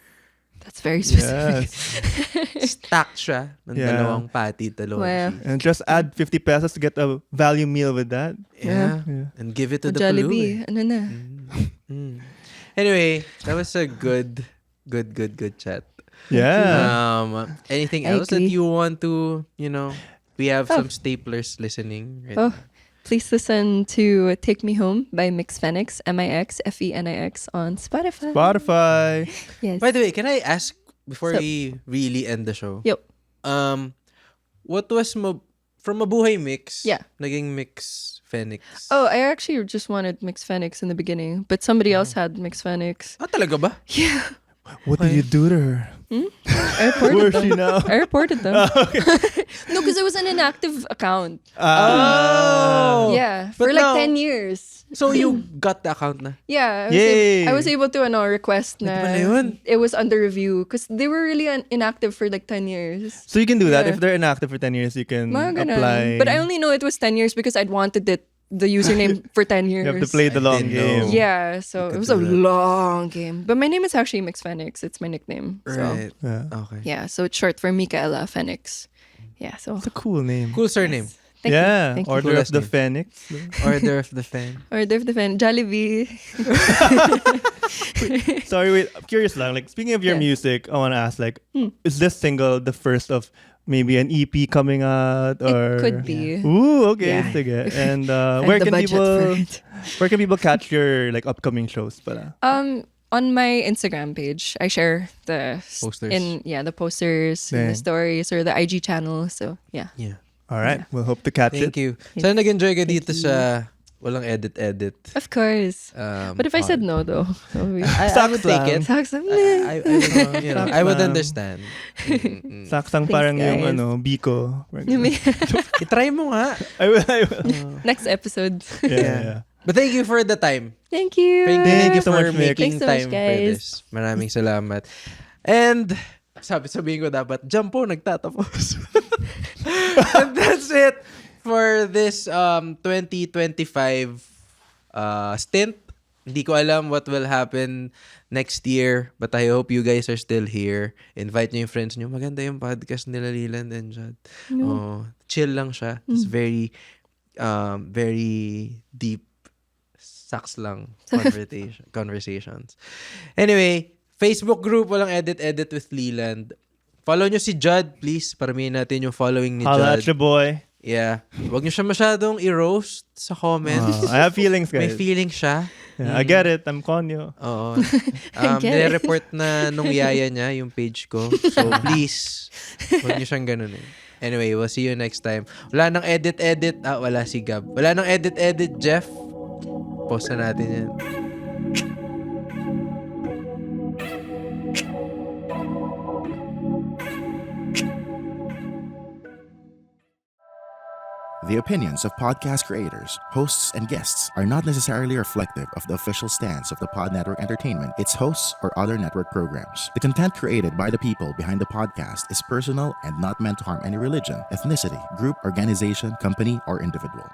That's very specific. Yes. Stacked siya ng dalawang patty, dalawang Wow. cheese. And just add 50 pesos to get a value meal with that. Yeah. Yeah. And give it to the Jollibee. Ano na? Anyway, that was a good chat. Yeah. Anything I else that agree. you want to, we have some staplers listening. Right? Oh, please listen to Take Me Home by Mix Phoenix, MIXFENIX on Spotify. Spotify. Yes. By the way, can I ask before Sup? we really end the show? Yep. What was from Mabuhay Mix? Yeah. Naging Mix Phoenix. Oh, I actually just wanted Mix Phoenix in the beginning, but somebody else had Mix Phoenix. Talaga ba? Yeah. What did you do to her? I reported Where's them. she now? I reported them. No, because it was an inactive account. Oh. Yeah. But For like now- 10 years. So you got the account na? Yeah. Yay. I was able to request na pala yun. it was under review because they were really inactive for like 10 years. So you can do that. Yeah. If they're inactive for 10 years, you can Mga ganun. apply. But I only know it was 10 years because I'd wanted the username for 10 years. You have to play the I long didn't know. game. Yeah, so You it was could a do that. long game. But my name is actually Mix Phoenix. It's my nickname. So Right. Yeah. Okay. yeah, so it's short for Micaela Phoenix. Yeah, so It's a cool name. Cool surname. thank yeah. you. Thank you. Order Coolest of the name. Phoenix. Order of the Fan. Or the fan Jollibee. Sorry, wait. I'm curious lang. Like, speaking of your Yeah. music, I want to ask, like, is this single the first of maybe an EP coming out? Or It could be. Ooh, okay. Yeah. Sige. And Find where the can budget for people it. where can people catch your like upcoming shows? Pala? On my Instagram page, I share the Posters. the posters, and the Dang. stories, or the IG channel. So yeah. Yeah. All right. We'll hope to catch Thank it. you. Sana nag-enjoy ka dito sa Walang edit. Of course. But if I said no, though, I would take it. Sucks. I would understand. Saksang Thanks, parang yung guys. Biko. I-try mo nga. I will. Next episode. Yeah. But thank you for the time. Thank you. Thank you so for much, Mick. making Thanks so much, time for guys. this. Maraming salamat. And sabihin ko dapat, dyan po nagtatapos. And that's it for this 2025 stint. Hindi ko alam what will happen next year, but I hope you guys are still here. Invite nyo yung friends nyo. Maganda yung podcast nila Leland and Jad. Oh, chill lang siya. It's very deep, sucks lang conversations. Anyway, Facebook group, walang edit with Leland. Follow nyo si Judd, please. Paramihin natin yung following ni Holla at Judd. your boy. Yeah. Huwag nyo siya masyadong i-roast sa comments. I have feelings, May guys. feeling siya. Yeah, I get it. I'm konyo. Oo. get it. Nire-report na nung yaya niya yung page ko. So, please, huwag nyo siyang ganun eh. Anyway, we'll see you next time. Wala nang edit. Wala si Gab. Wala nang edit, Jeff. Post na natin yan. The opinions of podcast creators, hosts, and guests are not necessarily reflective of the official stance of the Pod Network Entertainment, its hosts, or other network programs. The content created by the people behind the podcast is personal and not meant to harm any religion, ethnicity, group, organization, company, or individual.